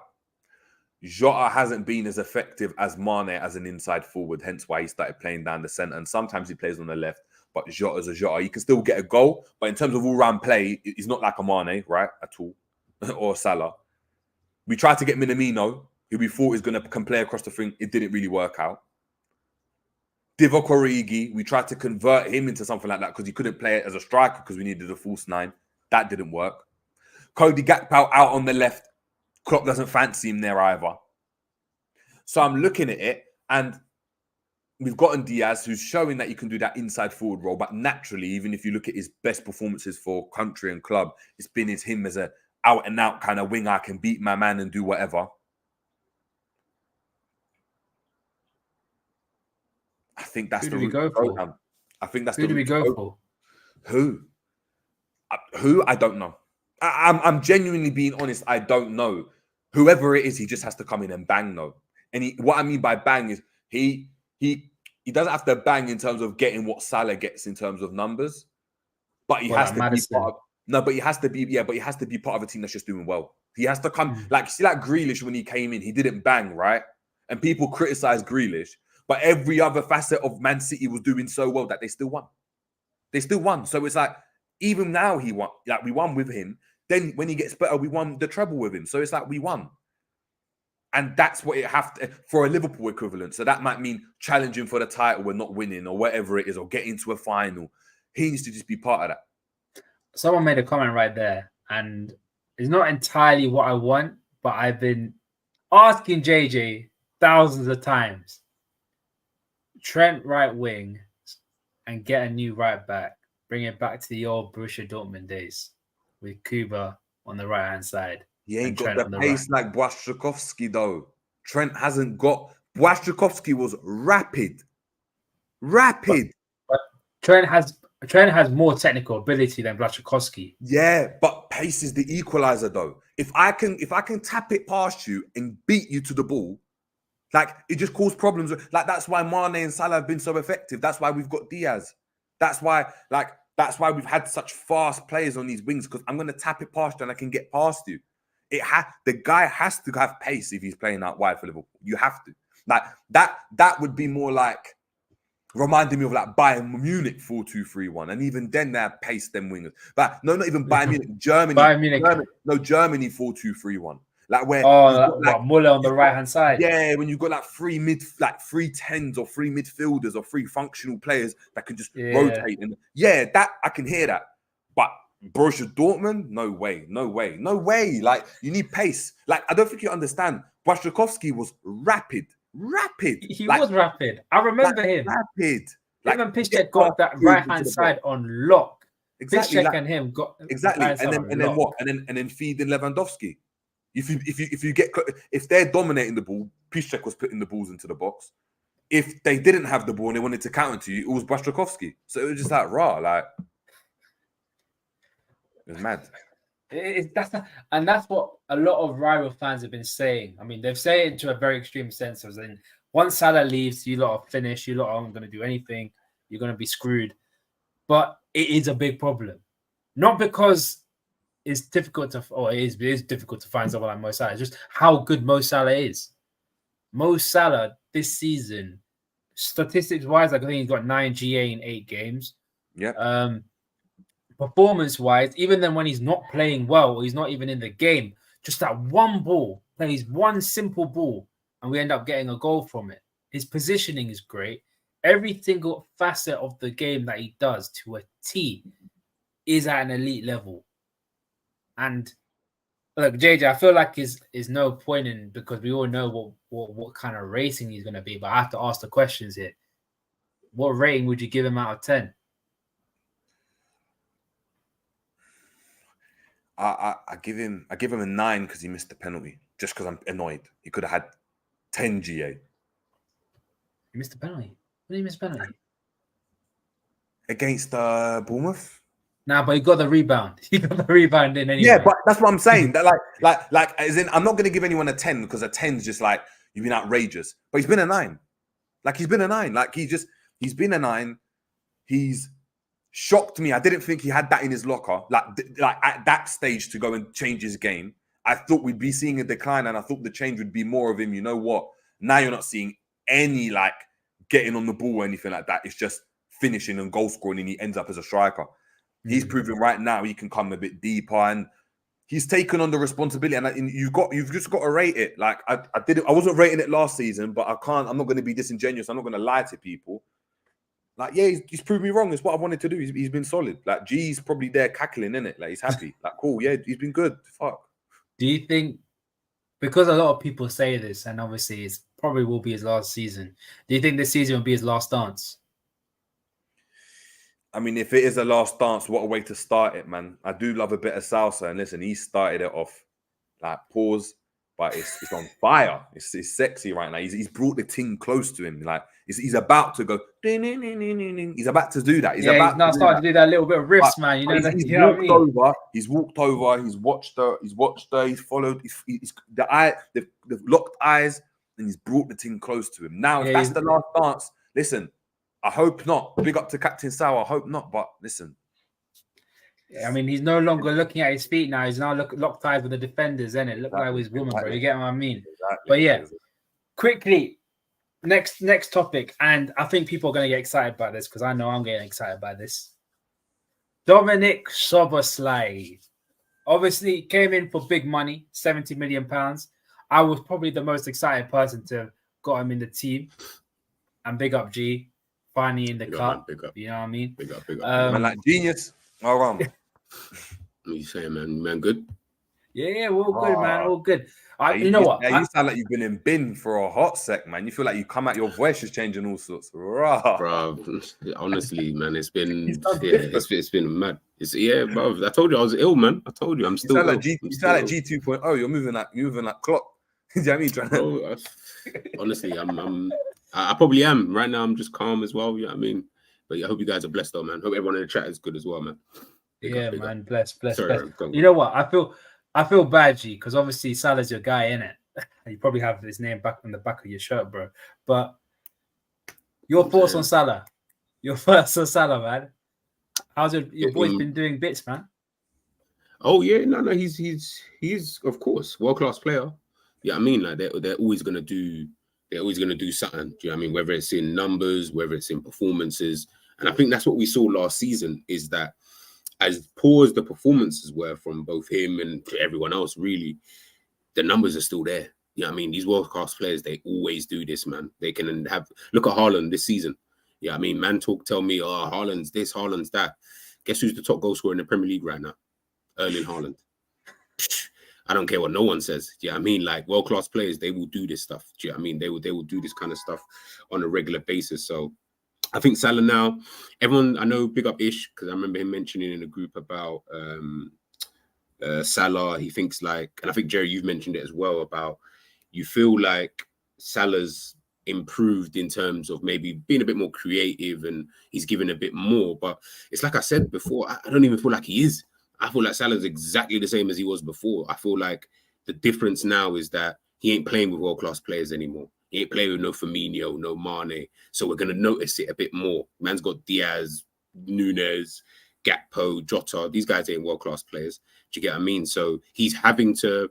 Speaker 3: Jota hasn't been as effective as Mane as an inside forward, hence why he started playing down the centre. And sometimes he plays on the left, but Jota's a Jota. He can still get a goal, but in terms of all-round play, he's not like a Mane, right, at all, or Salah. We tried to get Minamino, who we thought can play across the thing. It didn't really work out. Divock Origi, we tried to convert him into something like that because he couldn't play it as a striker because we needed a false 9. That didn't work. Cody Gakpo out on the left. Klopp doesn't fancy him there either. So I'm looking at it, and we've gotten Diaz, who's showing that you can do that inside forward role. But naturally, even if you look at his best performances for country and club, it's been him as a out and out kind of winger. I can beat my man and do whatever. I think that's the route to go down. I think that's the route. Who do we go for? Who? I don't know. I'm genuinely being honest. I don't know. Whoever it is, he just has to come in and bang though. And what I mean by bang is he doesn't have to bang in terms of getting what Salah gets in terms of numbers, but he has to be part of, but he has to be part of a team that's just doing well. He has to come like Grealish when he came in, he didn't bang, right? And people criticize Grealish, but every other facet of Man City was doing so well that they still won. They still won. So it's like, even now he won. Like, we won with him. Then when he gets better, we won the treble with him. So it's like we won. And that's what it have to for a Liverpool equivalent. So that might mean challenging for the title and not winning or whatever it is, or getting to a final. He needs to just be part of that.
Speaker 2: Someone made a comment right there, and it's not entirely what I want, but I've been asking JJ thousands of times. Trent right wing and get a new right back. Bring it back to the old Borussia Dortmund days with Kuba on the right-hand side.
Speaker 3: He ain't got the pace like Błaszczykowski, though. Trent hasn't got... Błaszczykowski was rapid.
Speaker 2: But Trent has more technical ability than Błaszczykowski.
Speaker 3: Yeah, but pace is the equalizer, though. If I can tap it past you and beat you to the ball, like, it just causes problems. Like, that's why Mane and Salah have been so effective. That's why we've got Diaz. That's why we've had such fast players on these wings, because I'm going to tap it past you and I can get past you. The guy has to have pace if he's playing out wide for Liverpool. You have to. Like, that would be more like reminding me of like Bayern Munich 4-2-3-1. And even then they have pace, them wingers. But no, not even Bayern Munich. Germany 4-2-3-1. Like where
Speaker 2: Muller on the right hand side.
Speaker 3: Yeah, when you've got like three 10s or three midfielders or three functional players that can just rotate. And that I can hear that. But Borussia Dortmund, no way. Like, you need pace. Like, I don't think you understand. Błaszczykowski was rapid.
Speaker 2: He was rapid. I remember him.
Speaker 3: Rapid.
Speaker 2: Even Piszczek got that right hand side on lock.
Speaker 3: Exactly.
Speaker 2: Piszczek and him got
Speaker 3: exactly. And then what? And then feeding Lewandowski. If they're dominating the ball, Piszczek was putting the balls into the box. If they didn't have the ball and they wanted to counter to you, it was Błaszczykowski. So it was just like raw, like it was mad.
Speaker 2: That's what a lot of rival fans have been saying. I mean, they've said it to a very extreme sense. As in, once Salah leaves, you lot are finished. You lot aren't going to do anything. You're going to be screwed. But it is a big problem, not because it's difficult to, or it is difficult to find someone like Mo Salah. It's just how good Mo Salah is. Mo Salah this season, statistics-wise, I think he's got 9 GA in 8 games.
Speaker 3: Yeah.
Speaker 2: Performance-wise, even then when he's not playing well, or he's not even in the game, just that one ball, plays one simple ball, and we end up getting a goal from it. His positioning is great. Every single facet of the game that he does to a T is at an elite level. And look, JJ, I feel like is no point in, because we all know what kind of racing he's going to be, but I have to ask the questions here. What rating would you give him out of 10?
Speaker 3: I give him a 9 because he missed the penalty. Just because I'm annoyed. He could have had 10 GA.
Speaker 2: He missed the penalty. When did he miss the penalty?
Speaker 3: Against Bournemouth.
Speaker 2: Nah, but he got the rebound. He got the rebound in anyway.
Speaker 3: Yeah, but that's what I'm saying. That like as in, I'm not going to give anyone a 10 because a 10 is just like, you've been outrageous. But he's been a 9. Like, he's been a 9. Like, he's been a 9. He's shocked me. I didn't think he had that in his locker. Like at that stage to go and change his game. I thought we'd be seeing a decline, and I thought the change would be more of him. You know what? Now you're not seeing any like getting on the ball or anything like that. It's just finishing and goal scoring, and he ends up as a striker. He's proving right now he can come a bit deeper, and he's taken on the responsibility. And you've just got to rate it. Like I wasn't rating it last season, but I'm not going to be disingenuous. I'm not going to lie to people. Like, yeah, he's proved me wrong. It's what I wanted to do. He's been solid. Like, G's probably there cackling, innit? Like, he's happy. Like, cool. Yeah, he's been good. Fuck.
Speaker 2: Do you think, because a lot of people say this, and obviously it probably will be his last season, do you think this season will be his last dance?
Speaker 3: I mean, if it is a last dance, what a way to start it, man. I do love a bit of salsa. And listen, he started it off like pause, but it's on fire. It's sexy right now. He's brought the thing close to him. Like, he's about to go. He's about to do that. He's now
Speaker 2: starting to do that little bit of riffs, man. You know,
Speaker 3: He's walked over. He's watched her. He's followed. They've locked eyes, and he's brought the thing close to him. Now, if that's the last dance, listen. I hope not. Big up to Captain Sal. I hope not. But listen.
Speaker 2: I mean, he's no longer looking at his feet now. He's now locked eyes with the defenders, isn't it? Look like his woman, bro. You get what I mean?
Speaker 3: Exactly.
Speaker 2: But yeah, quickly, next topic. And I think people are going to get excited by this because I know I'm getting excited by this. Dominic Szoboszlai obviously came in for big money, £70 million. I was probably the most excited person to have got him in the team. And big up G, finally in the cup.
Speaker 4: Big up.
Speaker 2: You know what I mean?
Speaker 4: Big up.
Speaker 3: Man, like genius. All wrong.
Speaker 4: What are you saying, man? Man, good?
Speaker 2: Yeah, we're all good, man. All good. You know what?
Speaker 3: You sound like you've been in bin for a hot sec, man. You feel like you come out, your voice is changing all sorts.
Speaker 4: Bro, honestly, man, it's been it's been mad. Bro. I told you I was ill, man. I told you I'm still.
Speaker 3: You sound like G 2.0. You're moving like Klopp. Do you know what I mean?
Speaker 4: Bro, honestly, I probably am right now. I'm just calm as well. You know what I mean? But I hope you guys are blessed, though, man. Hope everyone in the chat is good as well, man. Big up.
Speaker 2: Man, bless.
Speaker 4: Sorry,
Speaker 2: you know what? I feel bad, G, because obviously Salah's your guy, innit? You probably have his name back on the back of your shirt, bro. But your thoughts on Salah? Your thoughts on Salah, man? How's your boy's been doing bits, man?
Speaker 4: Oh yeah, no, he's of course world-class player. Yeah, I mean, like they're always gonna do something. Do you know what I mean? Whether it's in numbers, whether it's in performances, and I think that's what we saw last season. Is that as poor as the performances were from both him and everyone else, really, the numbers are still there. You know what I mean? These world-class players, they always do this, man. They can look at Haaland this season. Yeah, I mean, man, tell me, oh, Haaland's this, Haaland's that. Guess who's the top goal scorer in the Premier League right now? Erling Haaland. I don't care what no one says. Do you know what I mean? Like world-class players, they will do this stuff. Do you know what I mean? They will do this kind of stuff on a regular basis. So I think Salah now, everyone, I know, big up Ish, because I remember him mentioning in a group about Salah. He thinks like, and I think Jerry, you've mentioned it as well, about you feel like Salah's improved in terms of maybe being a bit more creative and he's given a bit more. But it's like I said before, I don't even feel like he is. I feel like Salah's exactly the same as he was before. I feel like the difference now is that he ain't playing with world-class players anymore. He ain't playing with no Firmino, no Mane. So we're going to notice it a bit more. Man's got Diaz, Nunez, Gakpo, Jota. These guys ain't world-class players. Do you get what I mean? So he's having to,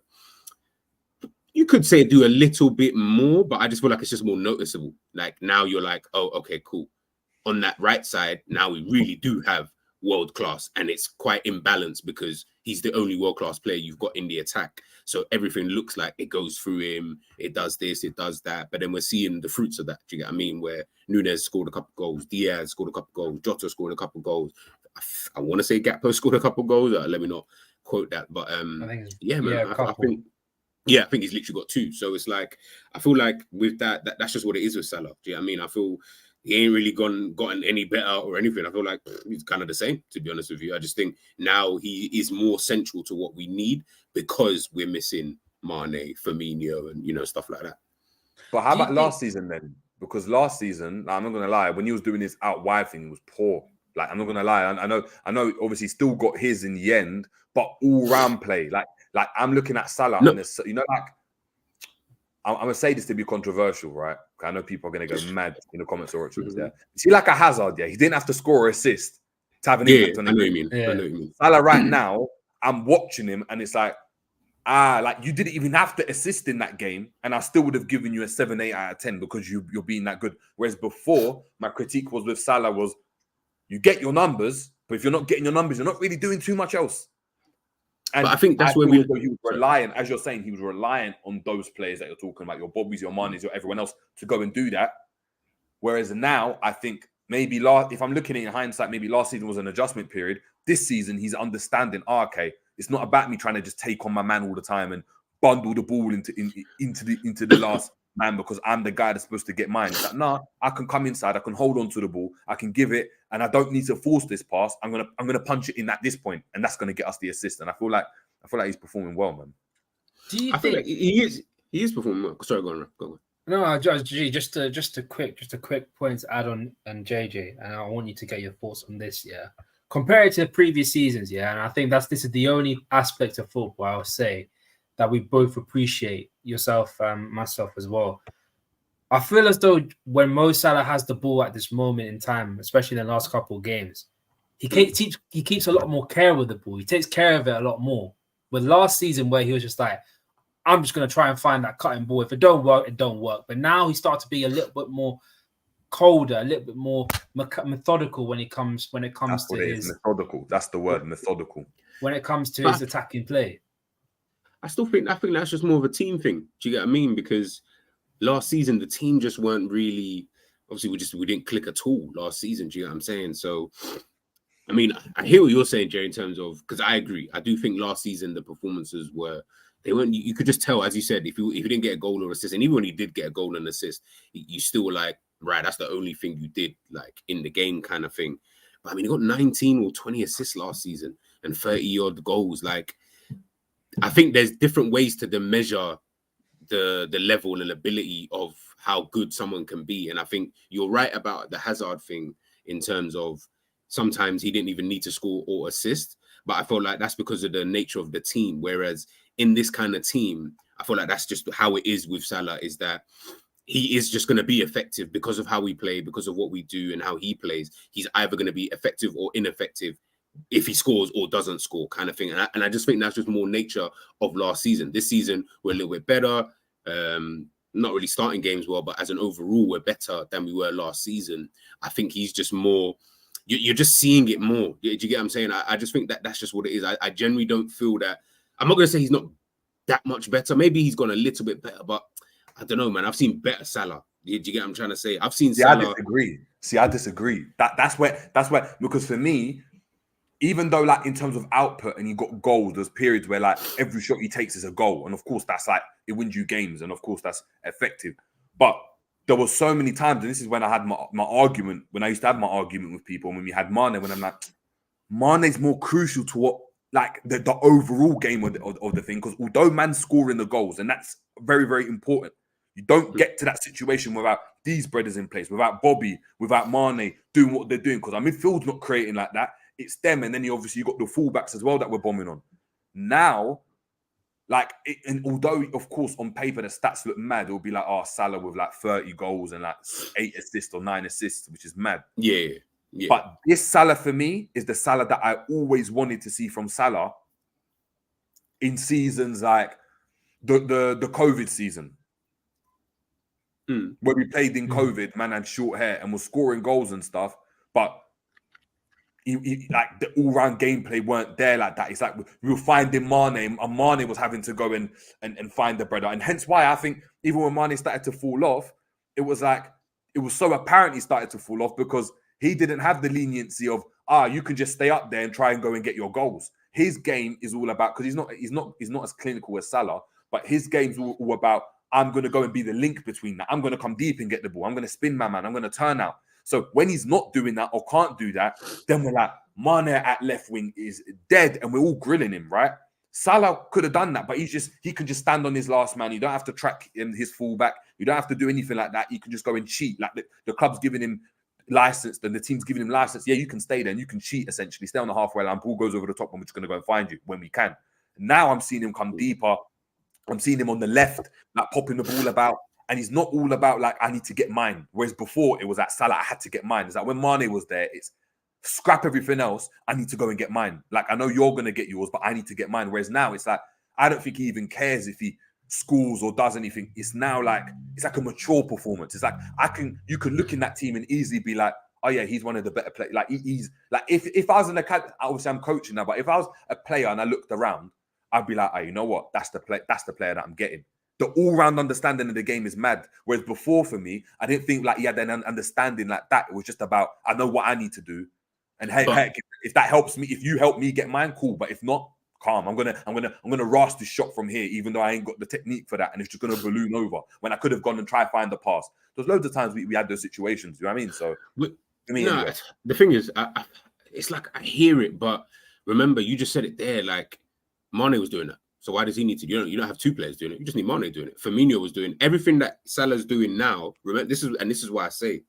Speaker 4: you could say, do a little bit more, but I just feel like it's just more noticeable. Like now you're like, oh, okay, cool. On that right side, now we really do have world class, and it's quite imbalanced because he's the only world class player you've got in the attack. So everything looks like it goes through him. It does this, it does that. But then we're seeing the fruits of that. Do you get what I mean? Where Nunez scored a couple goals, Diaz scored a couple goals, Jota scored a couple goals. I want to say Gakpo scored a couple goals. Let me not quote that, but I think I think he's literally got 2. So it's like I feel like with that's just what it is with Salah. Do you know what I mean? I feel he ain't really gotten any better or anything. I feel like he's kind of the same, to be honest with you. I just think now he is more central to what we need because we're missing Mane, Firmino, and stuff like that.
Speaker 3: But how about last season then? Because last season, I'm not gonna lie, when he was doing this out wide thing, he was poor. Like I'm not gonna lie, I know. Obviously, still got his in the end, but all round play, like I'm looking at Salah, and I'm gonna say this to be controversial, right? I know people are gonna go mad in the comments or yeah. You see, like a Hazard, yeah, he didn't have to score or assist to have an impact on the game. I know what you mean. Salah right now, I'm watching him, and it's like, like you didn't even have to assist in that game, and I still would have given you a 7, 8 out of 10 because you're being that good. Whereas before, my critique was with Salah was, you get your numbers, but if you're not getting your numbers, you're not really doing too much else. And but
Speaker 4: I think that's where
Speaker 3: he was reliant, as you're saying, he was reliant on those players that you're talking about, your Bobbies, your Manes, your everyone else, to go and do that. Whereas now, I think maybe if I'm looking at it in hindsight, maybe last season was an adjustment period. This season, he's understanding, okay, it's not about me trying to just take on my man all the time and bundle the ball into the last man because I'm the guy that's supposed to get mine. It's like, nah, I can come inside, I can hold on to the ball, I can give it, and I don't need to force this pass. I'm gonna punch it in at this point, and that's gonna get us the assist. And I feel like he's performing well, man.
Speaker 4: I feel like he is performing well. Sorry, go on.
Speaker 2: No, just a quick point to add on JJ, and I want you to get your thoughts on this. Yeah, compared to the previous seasons, yeah, and I think this is the only aspect of football I would say that we both appreciate, yourself and myself as well. I feel as though when Mo Salah has the ball at this moment in time, especially in the last couple of games, he keeps a lot more care with the ball. He takes care of it a lot more. With last season where he was just like, I'm just going to try and find that cutting ball. If it don't work, it don't work. But now he starts to be a little bit more colder, a little bit more methodical when it comes to his
Speaker 3: methodical. That's the word, methodical.
Speaker 2: When it comes to his attacking play.
Speaker 4: I think that's just more of a team thing. Do you get what I mean? Because last season the team just weren't really. Obviously, we didn't click at all last season. Do you get what I'm saying? So, I mean, I hear what you're saying, Jerry, in terms of, because I agree. I do think last season the performances they weren't. You could just tell, as you said, if you didn't get a goal or assist, and even when he did get a goal and assist, you still were like, right, that's the only thing you did like in the game, kind of thing. But I mean, he got 19 or 20 assists last season and 30 odd goals. Like, I think there's different ways to measure the level and ability of how good someone can be. And I think you're right about the Hazard thing in terms of sometimes he didn't even need to score or assist. But I feel like that's because of the nature of the team. Whereas in this kind of team, I feel like that's just how it is with Salah, is that he is just going to be effective because of how we play, because of what we do and how he plays. He's either going to be effective or ineffective if he scores or doesn't score, kind of thing. And I just think that's just more nature of last season. This season, we're a little bit better. Not really starting games well, but as an overall, we're better than we were last season. I think he's just more, you're just seeing it more. Do you get what I'm saying? I just think that's just what it is. I generally don't feel that, I'm not going to say he's not that much better. Maybe he's gone a little bit better, but I don't know, man. I've seen better Salah. Do you get what I'm trying to say? I've seen Salah.
Speaker 3: I disagree. That's where, because for me, even though like in terms of output and you got goals, there's periods where like every shot he takes is a goal. And of course that's like, it wins you games. And of course that's effective. But there were so many times, and this is when I had my argument, when I used to have my argument with people, when we had Mane, when I'm like, Mane's more crucial to what, like the overall game of the thing. Because although man's scoring the goals, and that's very, very important, you don't get to that situation without these brothers in place, without Bobby, without Mane doing what they're doing. Because our midfield's not creating like that. It's them, and then you got the fullbacks as well that we're bombing on. Now, like, and although of course on paper the stats look mad, it'll be like, oh, Salah with like 30 goals and like 8 assists or 9 assists, which is mad.
Speaker 4: Yeah.
Speaker 3: But this Salah for me is the Salah that I always wanted to see from Salah in seasons like the COVID season, where we played in COVID, man had short hair and was scoring goals and stuff, but he, like the all-round gameplay weren't there like that. It's like we were finding Mane, and Mane was having to go and find the brother. And hence why I think even when Mane started to fall off, it was so apparent he started to fall off because he didn't have the leniency of, you can just stay up there and try and go and get your goals. His game is all about, because he's not as clinical as Salah, but his game's all about, I'm going to go and be the link between that. I'm going to come deep and get the ball. I'm going to spin my man. I'm going to turn out. So when he's not doing that or can't do that, then we're like, Mane at left wing is dead and we're all grilling him, right? Salah could have done that, but he can just stand on his last man. You don't have to track his fullback. You don't have to do anything like that. You can just go and cheat. Like the club's giving him license, then the team's giving him license. Yeah, you can stay there and you can cheat essentially. Stay on the halfway line. Ball goes over the top and we're just going to go and find you when we can. Now I'm seeing him come deeper. I'm seeing him on the left, like popping the ball about. And he's not all about like, I need to get mine. Whereas before it was like Salah, I had to get mine. It's like when Mane was there, it's scrap everything else. I need to go and get mine. Like, I know you're going to get yours, but I need to get mine. Whereas now it's like, I don't think he even cares if he scores or does anything. It's now like, it's like a mature performance. It's like, you can look in that team and easily be like, oh yeah, he's one of the better players. Like he's like, if I was an academy, obviously I'm coaching now, but if I was a player and I looked around, I'd be like, oh, you know what? That's the player that I'm getting. The all-round understanding of the game is mad. Whereas before, for me, I didn't think like he had an understanding like that. It was just about, I know what I need to do, and heck, if that helps me, if you help me get mine, cool. But if not, calm. I'm gonna rasp this shot from here, even though I ain't got the technique for that, and it's just gonna balloon over when I could have gone and tried to find the pass. There's loads of times we had those situations. You know what I mean? So, anyway.
Speaker 4: The thing is, it's like I hear it, but remember, you just said it there. Like Mane was doing that. So why does he need to? You don't have two players doing it. You just need Mane doing it. Firmino was doing everything that Salah's doing now. Remember, this is why I say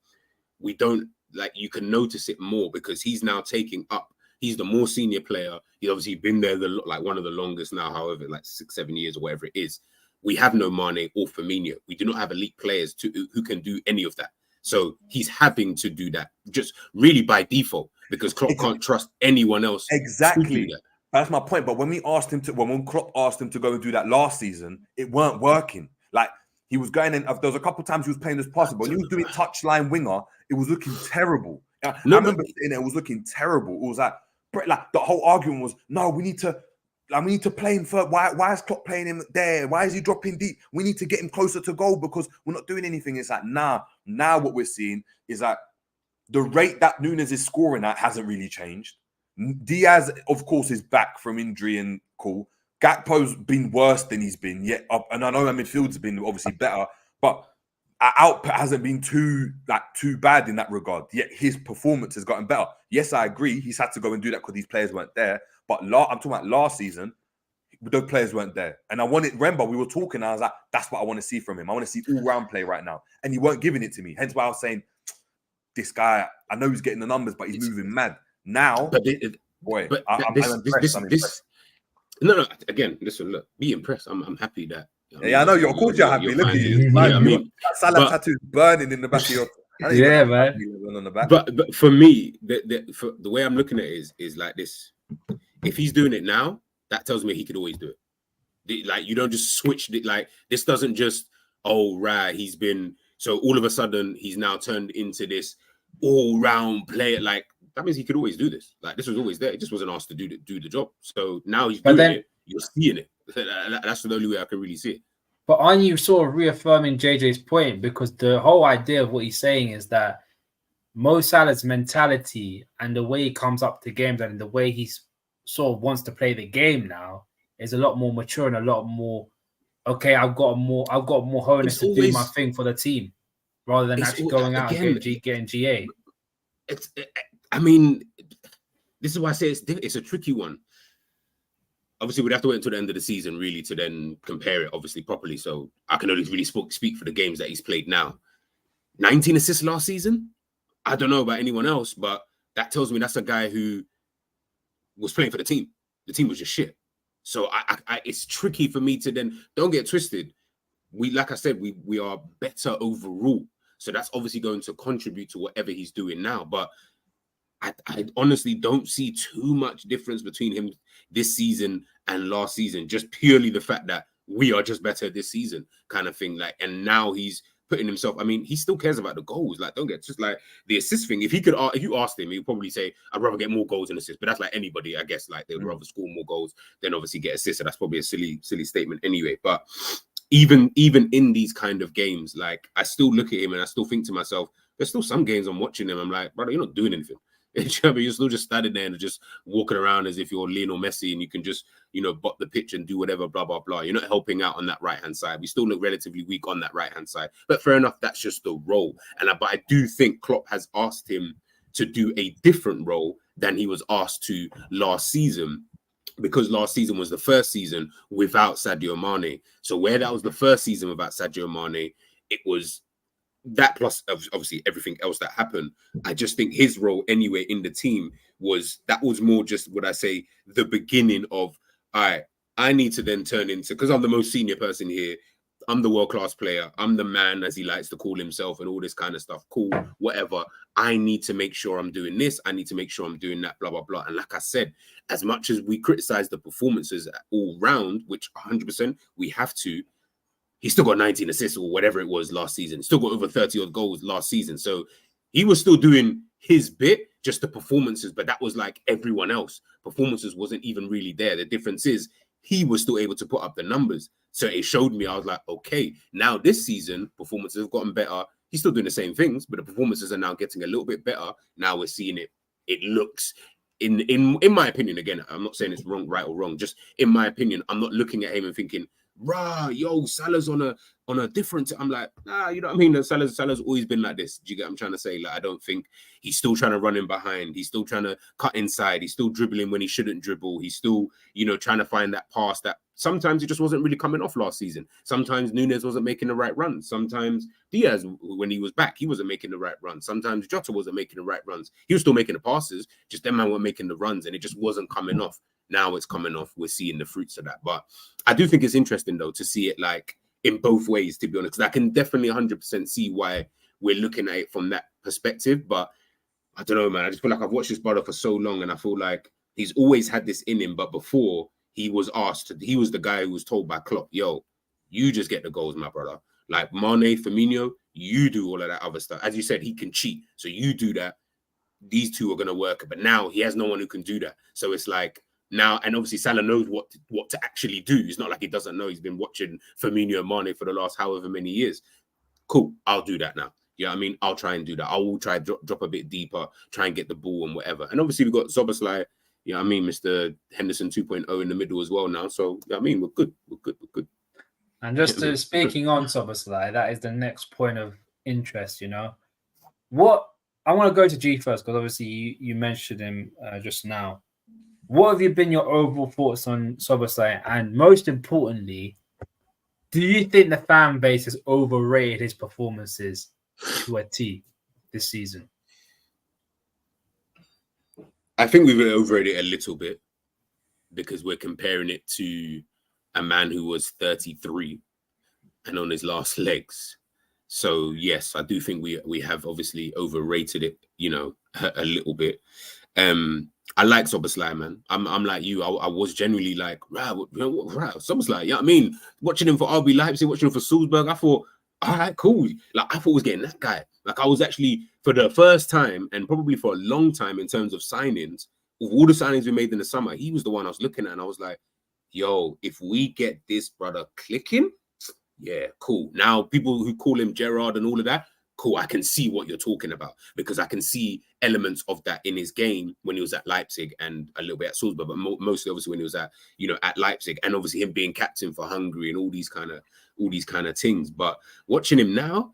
Speaker 4: we don't like. You can notice it more because he's now taking up. He's the more senior player. He's obviously been there like one of the longest now. However, like 6-7 years or whatever it is. We have no Mane or Firmino. We do not have elite players who can do any of that. So he's having to do that just really by default because Klopp can't trust anyone else.
Speaker 3: Exactly.
Speaker 4: To do that.
Speaker 3: That's my point. But when when Klopp asked him to go and do that last season, it weren't working. Like he was going in. There was a couple of times he was playing as possible. When he was doing touchline winger, it was looking terrible. I remember saying it was looking terrible. It was like the whole argument was, no, we need to Like, we need to play him first. Why is Klopp playing him there? Why is he dropping deep? We need to get him closer to goal because we're not doing anything. It's like, now what we're seeing is that the rate that Nunes is scoring at hasn't really changed. Diaz, of course, is back from injury and cool. Gakpo's been worse than he's been yet. And I know that midfield's been obviously better, but our output hasn't been too bad in that regard. Yet his performance has gotten better. Yes, I agree. He's had to go and do that because these players weren't there. But I'm talking about last season, those players weren't there. And remember, we were talking, and I was like, that's what I want to see from him. I want to see all-round play right now. And he weren't giving it to me. Hence why I was saying, this guy, I know he's getting the numbers, but he's moving mad. Now, I'm impressed.
Speaker 4: No. Again, listen, look, be impressed. I'm happy that.
Speaker 3: I know. Of course, you're happy. Look at you. That Salah tattoo is burning in the back of your.
Speaker 2: Yeah, man.
Speaker 3: On the back.
Speaker 4: But for me, the way I'm looking at it is like this. If he's doing it now, that tells me he could always do it. Like, you don't just switch it. Like, this doesn't just, he's been, so all of a sudden he's now turned into this all-round player. Like, that means he could always do this. Like, this was always there. He just wasn't asked to do the job. So now he's doing it. You're seeing it. That's the only way I can really see it.
Speaker 2: But aren't you sort of reaffirming JJ's point? Because the whole idea of what he's saying is that Mo Salah's mentality and the way he comes up to games and the way he's sort of wants to play the game now is a lot more mature and a lot more, okay, I've got more honest to do my thing for the team rather than actually going out and getting GA.
Speaker 4: I mean, this is why I say it's a tricky one. Obviously, we'd have to wait until the end of the season, really, to then compare it, obviously, properly. So I can only really speak for the games that he's played now. 19 assists last season? I don't know about anyone else, but that tells me that's a guy who was playing for the team. The team was just shit. So it's tricky for me to then, don't get twisted. Like I said, we are better overall. So that's obviously going to contribute to whatever he's doing now. But I honestly don't see too much difference between him this season and last season. Just purely the fact that we are just better this season, kind of thing. Like, and now he's putting himself. I mean, he still cares about the goals. Like, don't get just like the assist thing. If you asked him, he'd probably say, "I'd rather get more goals than assists." But that's like anybody, I guess. Like, they would rather score more goals than obviously get assists. So that's probably a silly statement anyway. But even in these kind of games, like, I still look at him and I still think to myself, there's still some games I'm watching him. I'm like, brother, you're not doing anything. You're still just standing there and just walking around as if you're Lionel Messi and you can just, bot the pitch and do whatever, blah, blah, blah. You're not helping out on that right-hand side. We still look relatively weak on that right-hand side. But fair enough, that's just the role. But I do think Klopp has asked him to do a different role than he was asked to last season, because last season was the first season without Sadio Mane. So where that was the first season without Sadio Mane, it was that plus obviously everything else that happened. I just think his role anyway in the team was more just, would I say, the beginning of, all right, I need to then turn into, because I'm the most senior person here, I'm the world-class player, I'm the man, as he likes to call himself, and all this kind of stuff, cool, whatever. I need to make sure I'm doing this, I need to make sure I'm doing that, blah, blah, blah. And like I said, as much as we criticize the performances all round, which 100% we have to, he still got 19 assists or whatever it was last season. Still got over 30 odd goals last season. So he was still doing his bit, just the performances. But that was like everyone else. Performances wasn't even really there. The difference is he was still able to put up the numbers. So it showed me, I was like, okay, now this season, performances have gotten better. He's still doing the same things, but the performances are now getting a little bit better. Now we're seeing it. It looks, in my opinion, again, I'm not saying it's wrong, right or wrong. Just in my opinion, I'm not looking at him and thinking, Salah's on a different. I'm like, you know what I mean? Salah's always been like this. Do you get what I'm trying to say? Like, I don't think he's still trying to run in behind. He's still trying to cut inside. He's still dribbling when he shouldn't dribble. He's still, trying to find that pass that sometimes it just wasn't really coming off last season. Sometimes Nunes wasn't making the right run. Sometimes Diaz, when he was back, he wasn't making the right run. Sometimes Jota wasn't making the right runs. He was still making the passes, just them man weren't making the runs, and it just wasn't coming off. Now it's coming off. We're seeing the fruits of that. But I do think it's interesting, though, to see it like in both ways, to be honest, because I can definitely 100% see why we're looking at it from that perspective. But I don't know, man. I just feel like I've watched this brother for so long, and I feel like he's always had this in him. But before he was the guy who was told by Klopp, yo, you just get the goals, my brother. Like Mane, Firmino, you do all of that other stuff. As you said, he can cheat. So you do that. These two are going to work. But now he has no one who can do that. So it's like, now, and obviously Salah knows what to actually do. It's not like he doesn't know. He's been watching Firmino and Mane for the last however many years. Cool, I'll do that now. You know what I mean? I'll try and do that. I will try drop a bit deeper, try and get the ball and whatever. And obviously we've got Szoboszlai, you know what I mean, Mr. Henderson 2.0 in the middle as well now. So, you know what I mean, we're good.
Speaker 2: And just speaking on Szoboszlai, that is the next point of interest, you know. What I want to go to G first, because obviously you mentioned him just now. What have been your overall thoughts on Szoboszlai? And most importantly, do you think the fan base has overrated his performances to a T this season?
Speaker 4: I think we've overrated it a little bit because we're comparing it to a man who was 33 and on his last legs. So yes, I do think we have obviously overrated it, you know, a little bit. I like Szoboszlai, man. I'm like you. I was genuinely like, wow, Szoboszlai. You know what I mean? Watching him for RB Leipzig, watching him for Salzburg, I thought, all right, cool. Like, I thought I was getting that guy. Like, I was actually, for the first time and probably for a long time in terms of signings, of all the signings we made in the summer, he was the one I was looking at. And I was like, yo, if we get this brother clicking, yeah, cool. Now, people who call him Gerrard and all of that, cool, I can see what you're talking about because I can see elements of that in his game when he was at Leipzig and a little bit at Salzburg, but mostly obviously when he was at, you know, at Leipzig, and obviously him being captain for Hungary and all these kind of things. But watching him now,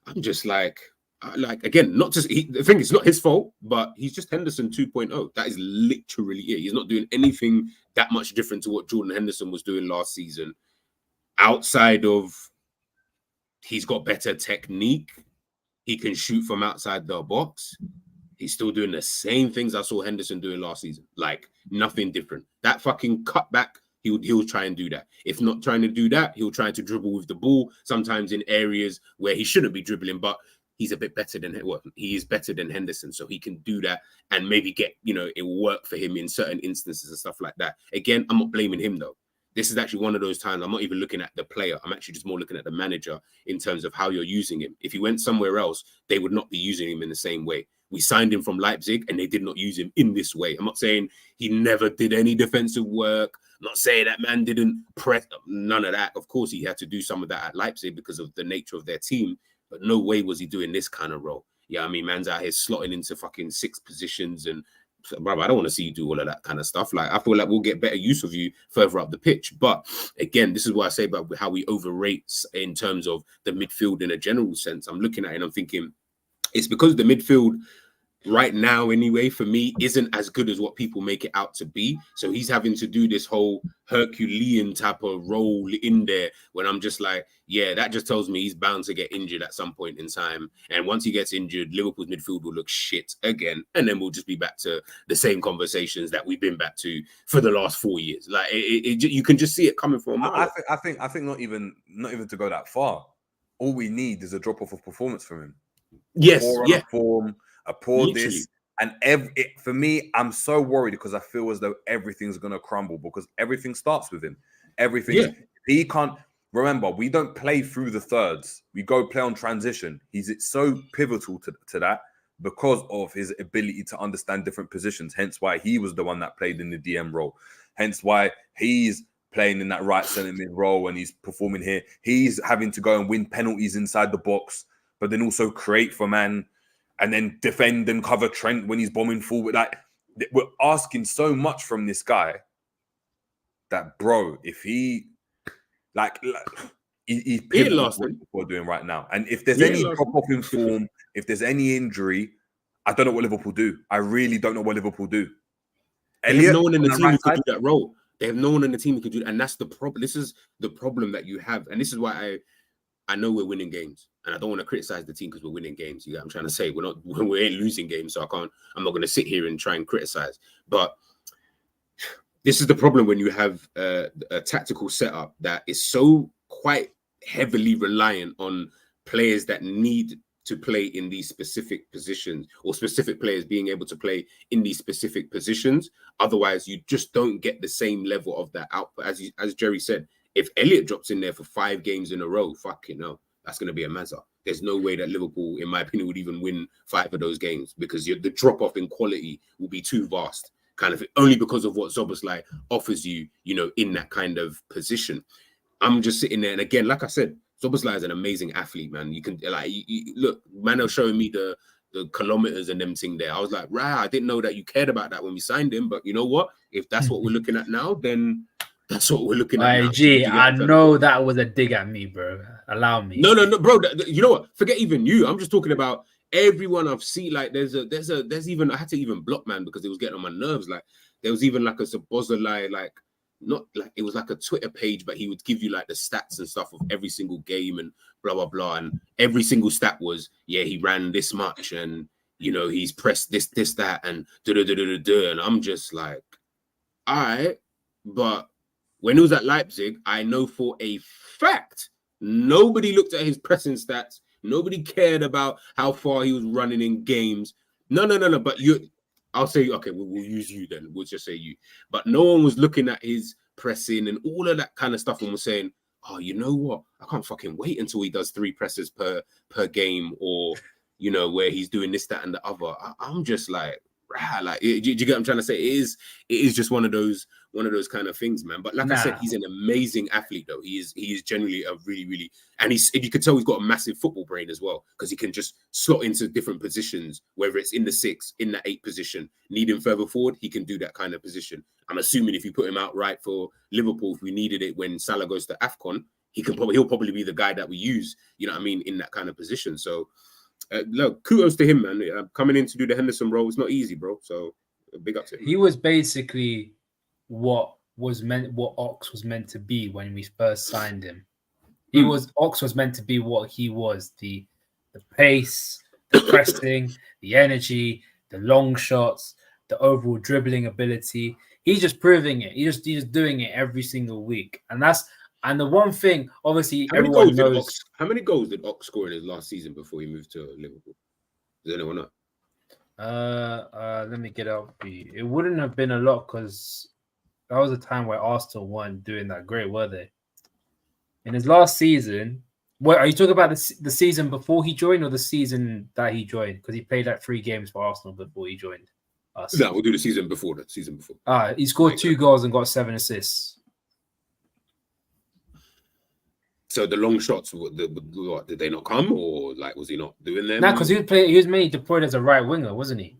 Speaker 4: I'm just like again, not just the thing. It's not his fault, but he's just Henderson 2.0. That is literally it. He's not doing anything that much different to what Jordan Henderson was doing last season, outside of he's got better technique. He can shoot from outside the box. He's still doing the same things I saw Henderson doing last season. Like, nothing different. That fucking cutback, he'll try and do that. If not trying to do that, he'll try to dribble with the ball, sometimes in areas where he shouldn't be dribbling, but he's a bit better than he is better than Henderson, so he can do that and maybe get, you know, it will work for him in certain instances and stuff like that. Again, I'm not blaming him though. This is actually one of those times I'm not even looking at the player. I'm actually just more looking at the manager in terms of how you're using him. If he went somewhere else, they would not be using him in the same way. We signed him from Leipzig and they did not use him in this way. I'm not saying he never did any defensive work. I'm not saying that man didn't press, none of that. Of course, he had to do some of that at Leipzig because of the nature of their team, but no way was he doing this kind of role. Yeah, I mean, man's out here slotting into fucking 6 positions and brother, I don't want to see you do all of that kind of stuff. Like, I feel like we'll get better use of you further up the pitch. But again, this is what I say about how we overrate in terms of the midfield in a general sense. I'm looking at it and I'm thinking it's because the midfield right now, anyway, for me, isn't as good as what people make it out to be. So he's having to do this whole Herculean type of role in there when I'm just like, yeah, that just tells me he's bound to get injured at some point in time. And once he gets injured, Liverpool's midfield will look shit again. And then we'll just be back to the same conversations that we've been back to for the last 4 years. Like, you can just see it coming from a mile.
Speaker 3: I think not even to go that far. All we need is a drop-off of performance from him.
Speaker 4: Yes,
Speaker 3: a poor literally. This. And for me, I'm so worried because I feel as though everything's going to crumble because everything starts with him. Everything. He can't. Remember, we don't play through the thirds. We go play on transition. He's so pivotal to that because of his ability to understand different positions. Hence why he was the one that played in the DM role. Hence why he's playing in that right centre mid role and he's performing here. He's having to go and win penalties inside the box, but then also create for man and then defend and cover Trent when he's bombing forward. Like, we're asking so much from this guy that, bro, if he he's pivotal what we're doing right now. And if there's any drop-off in form, if there's any injury, I don't know what Liverpool do. I really don't know what Liverpool do.
Speaker 4: They have no one in the team who could do that role. They have no one in the team who could do that. And that's the problem. This is the problem that you have. And this is why I know we're winning games. And I don't want to criticize the team because we're winning games. You know what I'm trying to say? We ain't losing games. So I'm not going to sit here and try and criticize. But this is the problem when you have a tactical setup that is so quite heavily reliant on players that need to play in these specific positions or specific players being able to play in these specific positions. Otherwise, you just don't get the same level of that output. As Jerry said, if Elliott drops in there for 5 games in a row, fucking hell, that's going to be a mazza. There's no way that Liverpool, in my opinion, would even win 5 of those games because the drop-off in quality will be too vast. kind of only because of what Szoboszlai offers you, you know, in that kind of position. I'm just sitting there, and again, like I said, Szoboszlai is an amazing athlete, man. You can like look, man, was showing me the kilometers and them thing there. I was like, I didn't know that you cared about that when we signed him, but you know what? If that's what we're looking at now, then that's what we're looking at now.
Speaker 2: Gee, I know that was a dig at me, bro. Allow me.
Speaker 4: No, bro. You know what? Forget even you. I'm just talking about everyone I've seen. Like, there's even, I had to even block, man, because it was getting on my nerves. Like, there was even like a Szoboszlai, like, not like, it was like a Twitter page, but he would give you like the stats and stuff of every single game and blah blah blah, and every single stat was, yeah, he ran this much, and you know, he's pressed this that, and and I'm just like, all right, but when he was at Leipzig, I know for a fact nobody looked at his pressing stats, nobody cared about how far he was running in games. No, but I'll say, okay, we'll use you then. We'll just say you. But no one was looking at his pressing and all of that kind of stuff and was saying, oh, you know what? I can't fucking wait until he does 3 presses per game, or, you know, where he's doing this, that, and the other. I'm just like, do you get what I'm trying to say? It is just one of those kind of things, man. But like I said, he's an amazing athlete, though. He is generally a really, really, and you could tell he's got a massive football brain as well, because he can just slot into different positions, whether it's in the 6, in the 8 position, need him further forward, he can do that kind of position. I'm assuming if you put him out right for Liverpool, if we needed it when Salah goes to AFCON, he'll probably be the guy that we use, you know what I mean, in that kind of position. So look, kudos to him, man. Coming in to do the Henderson role, it's not easy, bro. So big up to him.
Speaker 2: He was basically what Ox was meant to be when we first signed him. Ox was meant to be what he was: the pace, the pressing, the energy, the long shots, the overall dribbling ability. He's just proving it. He's just doing it every single week, and the one thing, obviously, everyone knows.
Speaker 4: How many goals did Ox score in his last season before he moved to Liverpool? Does anyone know?
Speaker 2: Let me get up. It wouldn't have been a lot, because that was a time where Arsenal weren't doing that great, were they? In his last season, what are you talking about? The season before he joined, or the season that he joined? Because he played like 3 games for Arsenal before he joined us.
Speaker 4: No, we'll do the season before.
Speaker 2: He scored 2 goals and got 7 assists.
Speaker 4: So the long shots, what, did they not come, or like was he not doing them?
Speaker 2: No, because he was mainly deployed as a right winger, wasn't he?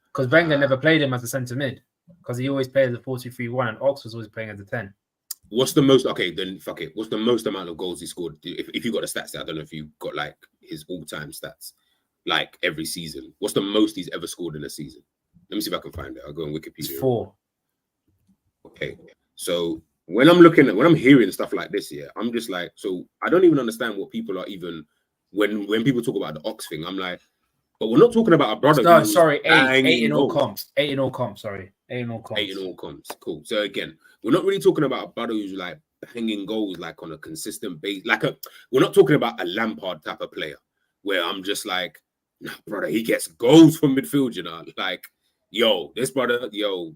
Speaker 2: Because Wenger never played him as a centre mid, because he always played as a 4-2-3-1, and Ox was always playing as a 10.
Speaker 4: What's the most? Okay, then fuck it. What's the most amount of goals he scored? If you got the stats there, I don't know if you got like his all-time stats, like every season. What's the most he's ever scored in a season? Let me see if I can find it. I'll go on Wikipedia.
Speaker 2: It's 4.
Speaker 4: Okay, so when I'm hearing stuff like this, yeah, I'm just like, so I don't even understand what people are even when people talk about the Ox thing. I'm like, but we're not talking about a brother.
Speaker 2: No, sorry, 8 in all comps. 8 in all comps. Sorry, 8 in all comps.
Speaker 4: 8 in all comps. Cool. So again, we're not really talking about a brother who's like banging goals like on a consistent base. We're not talking about a Lampard type of player where I'm just like, nah, brother, he gets goals from midfield, you know, like. Yo, this brother,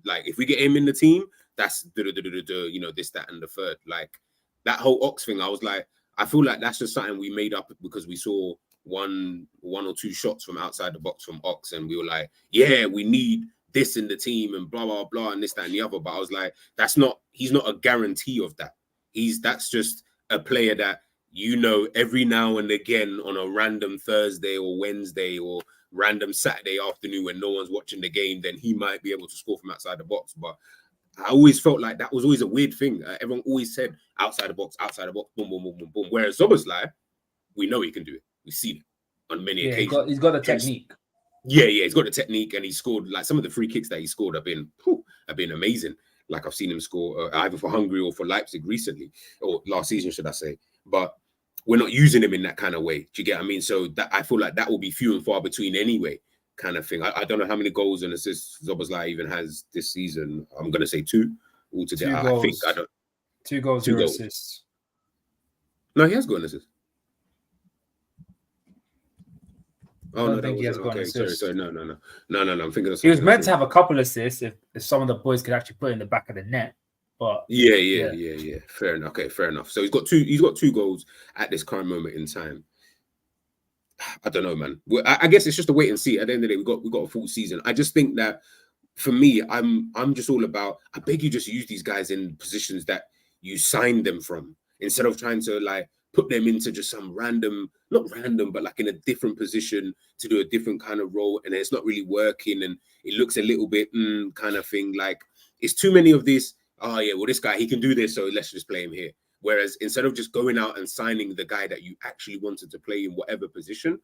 Speaker 4: like if we get him in the team, that's you know, this, that, and the third. Like that whole Ox thing, I was like, I feel like that's just something we made up because we saw one or two shots from outside the box from Ox, and we were like, yeah, we need this in the team and blah blah blah and this, that, and the other. But I was like, he's not a guarantee of that. That's just a player that, you know, every now and again on a random Thursday or Wednesday or random Saturday afternoon when no one's watching the game, then he might be able to score from outside the box. But I always felt like that was always a weird thing. Everyone always said outside the box, boom, boom, boom, boom, boom. Whereas Szoboszlai, we know he can do it. We've seen it on many occasions.
Speaker 2: He's got the technique.
Speaker 4: Yeah, he's got the technique, and he scored like some of the free kicks that he scored have been amazing. Like I've seen him score either for Hungary or for Leipzig recently, or last season, should I say. But we're not using him in that kind of way. Do you get what I mean? So that I feel like that will be few and far between anyway, kind of thing. I don't know how many goals and assists Szoboszlai even has this season. I'm going to say 2 altogether.
Speaker 2: 2 goals.
Speaker 4: I think I don't.
Speaker 2: 2 goals, 0 assists.
Speaker 4: No, he has got an assist.
Speaker 2: I don't think he has got an assist.
Speaker 4: Sorry. No. I'm thinking of
Speaker 2: he was meant to have a couple assists if some of the boys could actually put it in the back of the net. But
Speaker 4: yeah. Fair enough. Okay, fair enough. So he's got 2 goals at this current moment in time. I don't know, man. I guess it's just a wait and see. At the end of the day, we got a full season. I just think that for me, I'm just all about, I beg you, just use these guys in positions that you signed them from, instead of trying to like put them into just some random, not random, but like in a different position to do a different kind of role, and it's not really working, and it looks a little bit kind of thing. Like, it's too many of this. Oh yeah, well, this guy, he can do this, so let's just play him here. Whereas instead of just going out and signing the guy that you actually wanted to play in whatever position,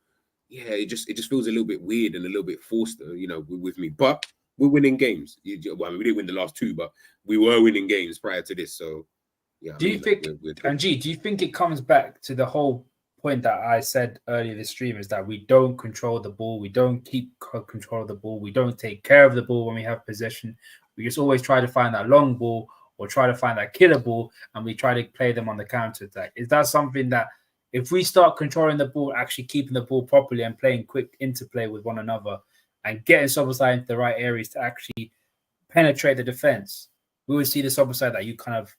Speaker 4: yeah, it just feels a little bit weird and a little bit forced, with me. But we're winning games. Well, I mean, we didn't win the last two, but we were winning games prior to this. So, yeah.
Speaker 2: Do you think, and G, do you think it comes back to the whole point that I said earlier this stream, is that we don't control the ball, we don't keep control of the ball, we don't take care of the ball when we have possession. We just always try to find that long ball or try to find that killer ball, and we try to play them on the counter attack. Is that something that, if we start controlling the ball, actually keeping the ball properly and playing quick interplay with one another and getting Szoboszlai into the right areas to actually penetrate the defense, we would see the Szoboszlai that you kind of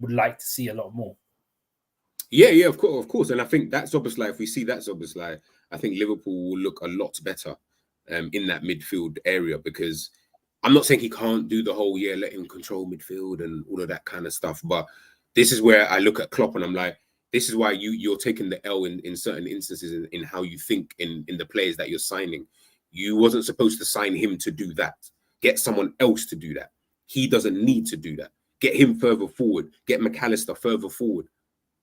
Speaker 2: would like to see a lot more?
Speaker 4: Yeah, of course. And I think that Szoboszlai, if we see that Szoboszlai, I think Liverpool will look a lot better in that midfield area, because I'm not saying he can't do the whole, let him control midfield and all of that kind of stuff. But this is where I look at Klopp and I'm like, this is why you're taking the L in certain instances in how you think in the players that you're signing. You wasn't supposed to sign him to do that. Get someone else to do that. He doesn't need to do that. Get him further forward. Get McAllister further forward.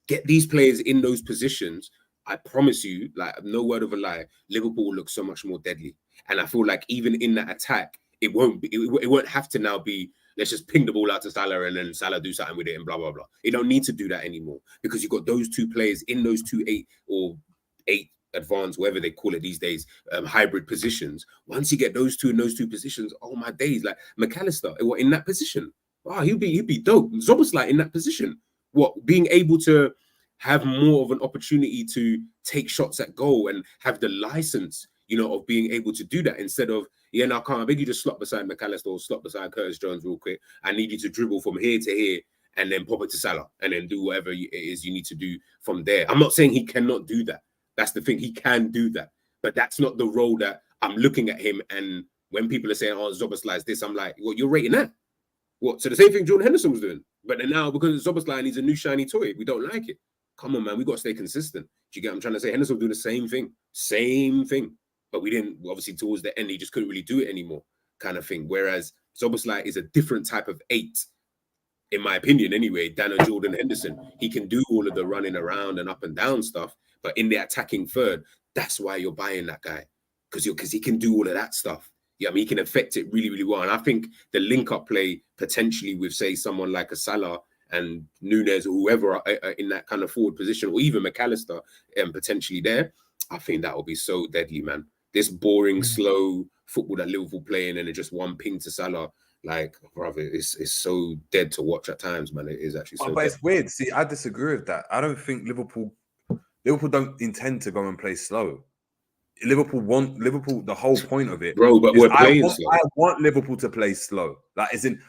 Speaker 4: Get these players in those positions. I promise you, like, no word of a lie, Liverpool will look so much more deadly. And I feel like even in that attack, it won't have to now be, let's just ping the ball out to Salah and then Salah do something with it and blah, blah, blah. You don't need to do that anymore, because you've got those two players in those 8 advanced, whatever they call it these days, hybrid positions. Once you get those two in those two positions, oh my days, like McAllister, in that position, wow, he'd be dope. Szoboszlai in that position, being able to have more of an opportunity to take shots at goal and have the license, of being able to do that, instead of, now come on, I beg you, just slot beside McAllister or slot beside Curtis Jones real quick. I need you to dribble from here to here and then pop it to Salah and then do whatever it is you need to do from there. I'm not saying he cannot do that. That's the thing. He can do that. But that's not the role that I'm looking at him. And when people are saying, oh, Szoboszlai is this, I'm like, well, you're rating that. What? So the same thing Jordan Henderson was doing. But then now, because Szoboszlai needs a new shiny toy, we don't like it. Come on, man. We got to stay consistent. Do you get what I'm trying to say? Henderson will do the same thing. Same thing. But we didn't, obviously, towards the end, he just couldn't really do it anymore, kind of thing. Whereas Szoboszlai is a different type of 8, in my opinion anyway, than a Jordan Henderson. He can do all of the running around and up and down stuff, but in the attacking third, that's why you're buying that guy, because he can do all of that stuff. Yeah, I mean, he can affect it really, really well. And I think the link-up play potentially with, say, someone like a Salah and Nunez or whoever are in that kind of forward position, or even McAllister potentially there, I think that will be so deadly, man. This boring, slow football that Liverpool playing and it just one ping to Salah, like, brother, it's so dead to watch at times, man. It is actually so
Speaker 3: but
Speaker 4: dead.
Speaker 3: It's weird. See, I disagree with that. I don't think Liverpool don't intend to go and play slow. Liverpool, the whole point of it,
Speaker 4: bro, but we're playing slow.
Speaker 3: I want Liverpool to play slow. Like, as in,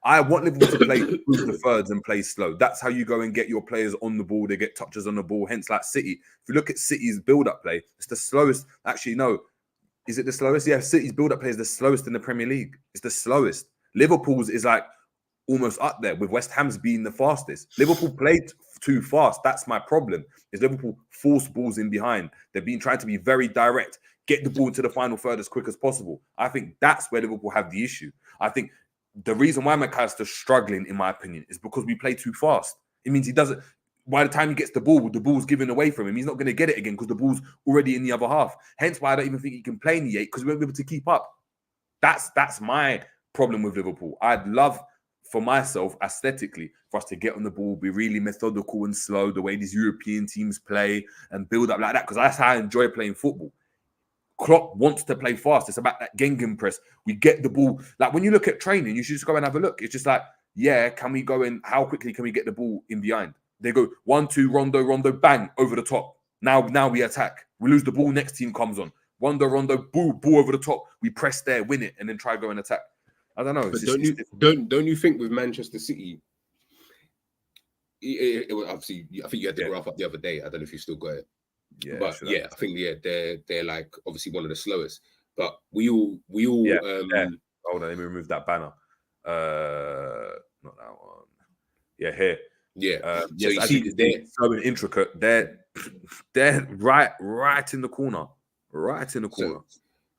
Speaker 3: I want Liverpool to play through the thirds and play slow. That's how you go and get your players on the ball. They get touches on the ball. Hence, like City. If you look at City's build-up play, it's the slowest. Actually, no. Is it the slowest? Yeah, City's build-up play is the slowest in the Premier League. It's the slowest. Liverpool's is like almost up there, with West Ham's being the fastest. Liverpool played too fast. That's my problem. Is Liverpool force balls in behind. They've been trying to be very direct. Get the ball into the final third as quick as possible. I think that's where Liverpool have the issue. I think the reason why McAllister's struggling, in my opinion, is because we play too fast. It means he doesn't. By the time he gets the ball's given away from him. He's not going to get it again because the ball's already in the other half. Hence why I don't even think he can play in the 8, because we won't be able to keep up. That's my problem with Liverpool. I'd love for myself, aesthetically, for us to get on the ball, be really methodical and slow, the way these European teams play and build up like that, because that's how I enjoy playing football. Klopp wants to play fast. It's about that gegenpress. We get the ball. Like, when you look at training, you should just go and have a look. It's just like, can we go in? How quickly can we get the ball in behind? They go 1-2, Rondo, bang, over the top. Now we attack. We lose the ball, next team comes on. Rondo, ball over the top. We press there, win it, and then try go and attack. I don't know.
Speaker 4: But don't you think with Manchester City, obviously, I think you had the graph up the other day. I don't know if you still got it.
Speaker 3: Yeah,
Speaker 4: but yeah, I think they're like obviously one of the slowest. but we all
Speaker 3: yeah. Hold on, let me remove that banner. Not that one. Yeah, here.
Speaker 4: Yeah.
Speaker 3: So
Speaker 4: yes,
Speaker 3: you see, they're so intricate. They're right in the corner. Right in the corner.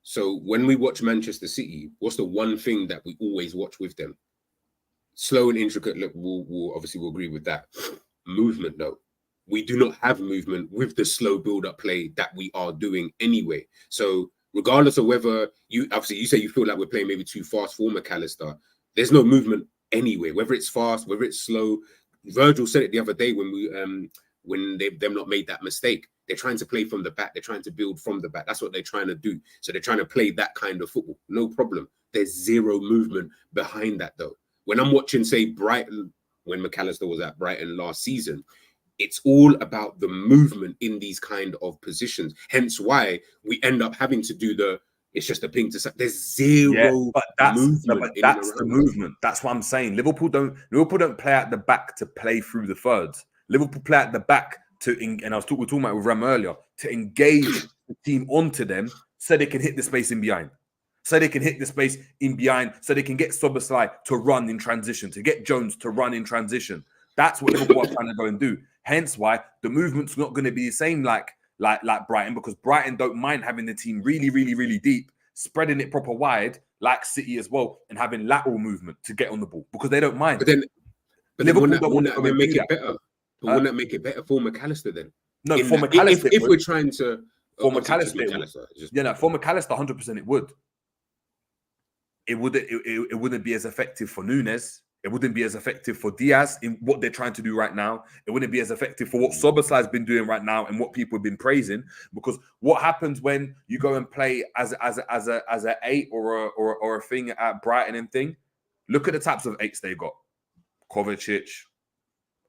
Speaker 4: So when we watch Manchester City, what's the one thing that we always watch with them? Slow and intricate. Look, we'll agree with that. Movement, though. We do not have movement with the slow build-up play that we are doing anyway. So regardless of whether you say you feel like we're playing maybe too fast for McAllister, there's no movement anyway, whether it's fast, whether it's slow. Virgil said it the other day when they've not made that mistake. They're trying to play from the back. They're trying to build from the back. That's what they're trying to do. So they're trying to play that kind of football. No problem. There's zero movement behind that, though. When I'm watching, say, Brighton, when McAllister was at Brighton last season, it's all about the movement in these kind of positions. Hence why we end up having to do it's just a ping to side. There's zero movement.
Speaker 3: That's the movement. That's what I'm saying. Liverpool don't play at the back to play through the thirds. Liverpool play at the back and we're talking about with Ram earlier, to engage the team onto them so they can hit the space in behind. So they can hit the space in behind, so they can get Szoboszlai to run in transition, to get Jones to run in transition. That's what Liverpool are trying to go and do. Hence why the movement's not going to be the same like Brighton, because Brighton don't mind having the team really, really, really deep, spreading it proper wide, like City as well, and having lateral movement to get on the ball, because they don't mind.
Speaker 4: But then Liverpool don't want to make it better. But wouldn't that make it better for McAllister then?
Speaker 3: No, for McAllister.
Speaker 4: If we're trying to...
Speaker 3: For McAllister, for McAllister, 100% it would. It wouldn't be as effective for Nunes. It wouldn't be as effective for Diaz in what they're trying to do right now. It wouldn't be as effective for what Szoboszlai has been doing right now and what people have been praising. Because what happens when you go and play as a 8 or a thing at Brighton and thing? Look at the types of 8s they got. Kovacic.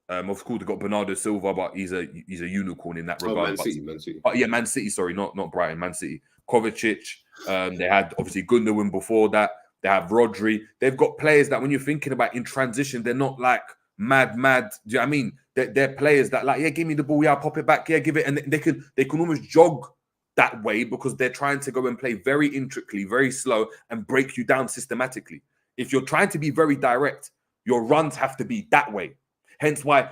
Speaker 3: Of course, they got Bernardo Silva, but he's a unicorn in that regard.
Speaker 4: Man City.
Speaker 3: Yeah, Man City. Sorry, not Brighton. Man City. Kovacic. They had obviously Gundogan before that. They have Rodri. They've got players that when you're thinking about in transition, they're not like mad. Do you know what I mean? They're players that like, yeah, give me the ball, yeah, I'll pop it back, yeah, give it. And they can almost jog that way because they're trying to go and play very intricately, very slow, and break you down systematically. If you're trying to be very direct, your runs have to be that way. Hence why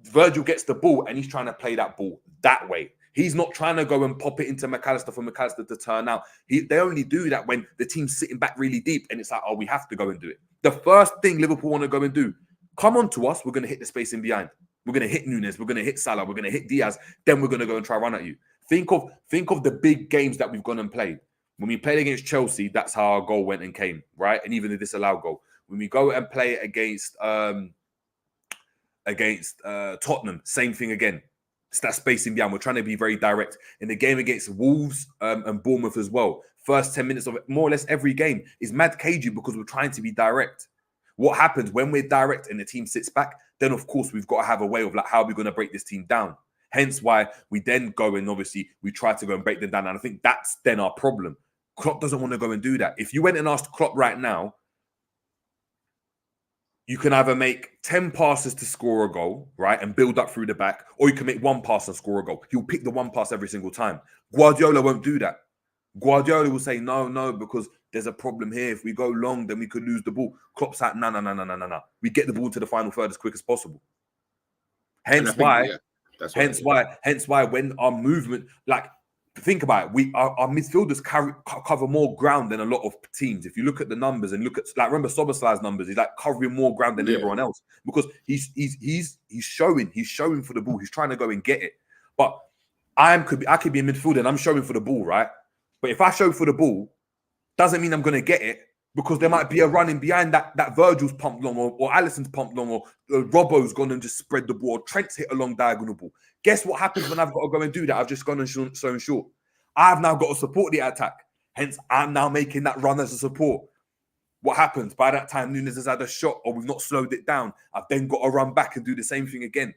Speaker 3: Virgil gets the ball and he's trying to play that ball that way. He's not trying to go and pop it into McAllister for McAllister to turn out. They only do that when the team's sitting back really deep and it's like, oh, we have to go and do it. The first thing Liverpool want to go and do, come on to us, we're going to hit the space in behind. We're going to hit Nunes, we're going to hit Salah, we're going to hit Diaz, then we're going to go and try run at you. Think of the big games that we've gone and played. When we played against Chelsea, that's how our goal went and came, right? And even the disallowed goal. When we go and play against Tottenham, same thing again. It's that space in behind. We're trying to be very direct. In the game against Wolves and Bournemouth as well, first 10 minutes of it, more or less every game is mad cagey because we're trying to be direct. What happens when we're direct and the team sits back? Then, of course, we've got to have a way of like, how are we going to break this team down? Hence why we then go and obviously we try to go and break them down. And I think that's then our problem. Klopp doesn't want to go and do that. If you went and asked Klopp right now, you can either make 10 passes to score a goal, right, and build up through the back, or you can make 1 pass and score a goal. He'll pick the 1 pass every single time. Guardiola won't do that. Guardiola will say, no, because there's a problem here. If we go long, then we could lose the ball. Klopp's like, no. We get the ball to the final third as quick as possible. Hence why when our movement, like, think about it, our midfielders cover more ground than a lot of teams. If you look at the numbers and look at, like, remember Szoboszlai's numbers, he's like covering more ground than everyone else because he's showing for the ball. He's trying to go and get it. But I could be a midfielder and I'm showing for the ball, right? But if I show for the ball, doesn't mean I'm going to get it because there might be a running behind that Virgil's pumped long or Alisson's pumped long or Robbo's gone and just spread the ball or Trent's hit a long diagonal ball. Guess what happens when I've got to go and do that? I've just gone and shown short. I've now got to support the attack. Hence, I'm now making that run as a support. What happens? By that time, Nunes has had a shot or we've not slowed it down. I've then got to run back and do the same thing again.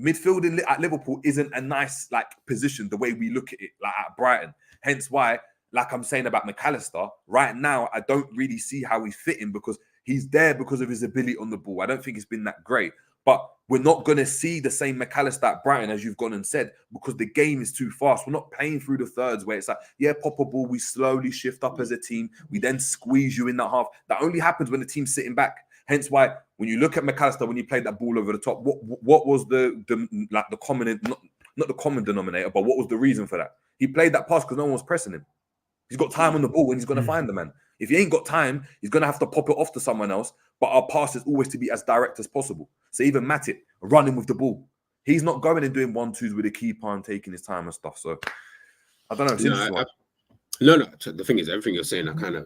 Speaker 3: Midfielding at Liverpool isn't a nice position the way we look at it like at Brighton. Hence why, like I'm saying about McAllister, right now, I don't really see how he's fitting because he's there because of his ability on the ball. I don't think it's been that great. But We're not going to see the same McAllister at Brighton as you've gone and said, because the game is too fast. We're not playing through the thirds where it's like, yeah, pop a ball, we slowly shift up as a team. We then squeeze you in that half. That only happens when the team's sitting back. Hence why when you look at McAllister, when he played that ball over the top, what was the common, not the common denominator, but what was the reason for that? He played that pass because no one was pressing him. He's got time on the ball and he's going to find the man. If he ain't got time, he's going to have to pop it off to someone else. But our pass is always to be as direct as possible. So even Matip running with the ball, he's not going and doing 1-2s with a keeper and taking his time and stuff. So I don't know. It's interesting.
Speaker 4: No. The thing is, everything you're saying, I kind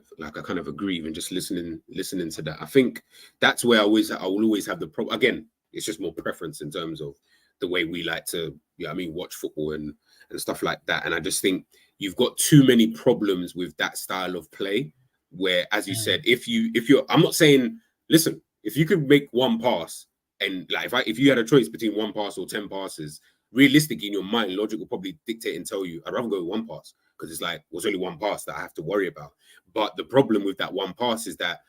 Speaker 4: of agree. Even just listening to that, I think that's where I will always have the problem. Again, it's just more preference in terms of the way we like to, watch football and stuff like that. And I just think you've got too many problems with that style of play. Where, as you said, if you're, I'm not saying, listen, if you could make one pass and like if you had a choice between one pass or 10 passes, realistically in your mind, logic will probably dictate and tell you, I'd rather go with one pass. Because it's like, well, it's only one pass that I have to worry about. But the problem with that one pass is that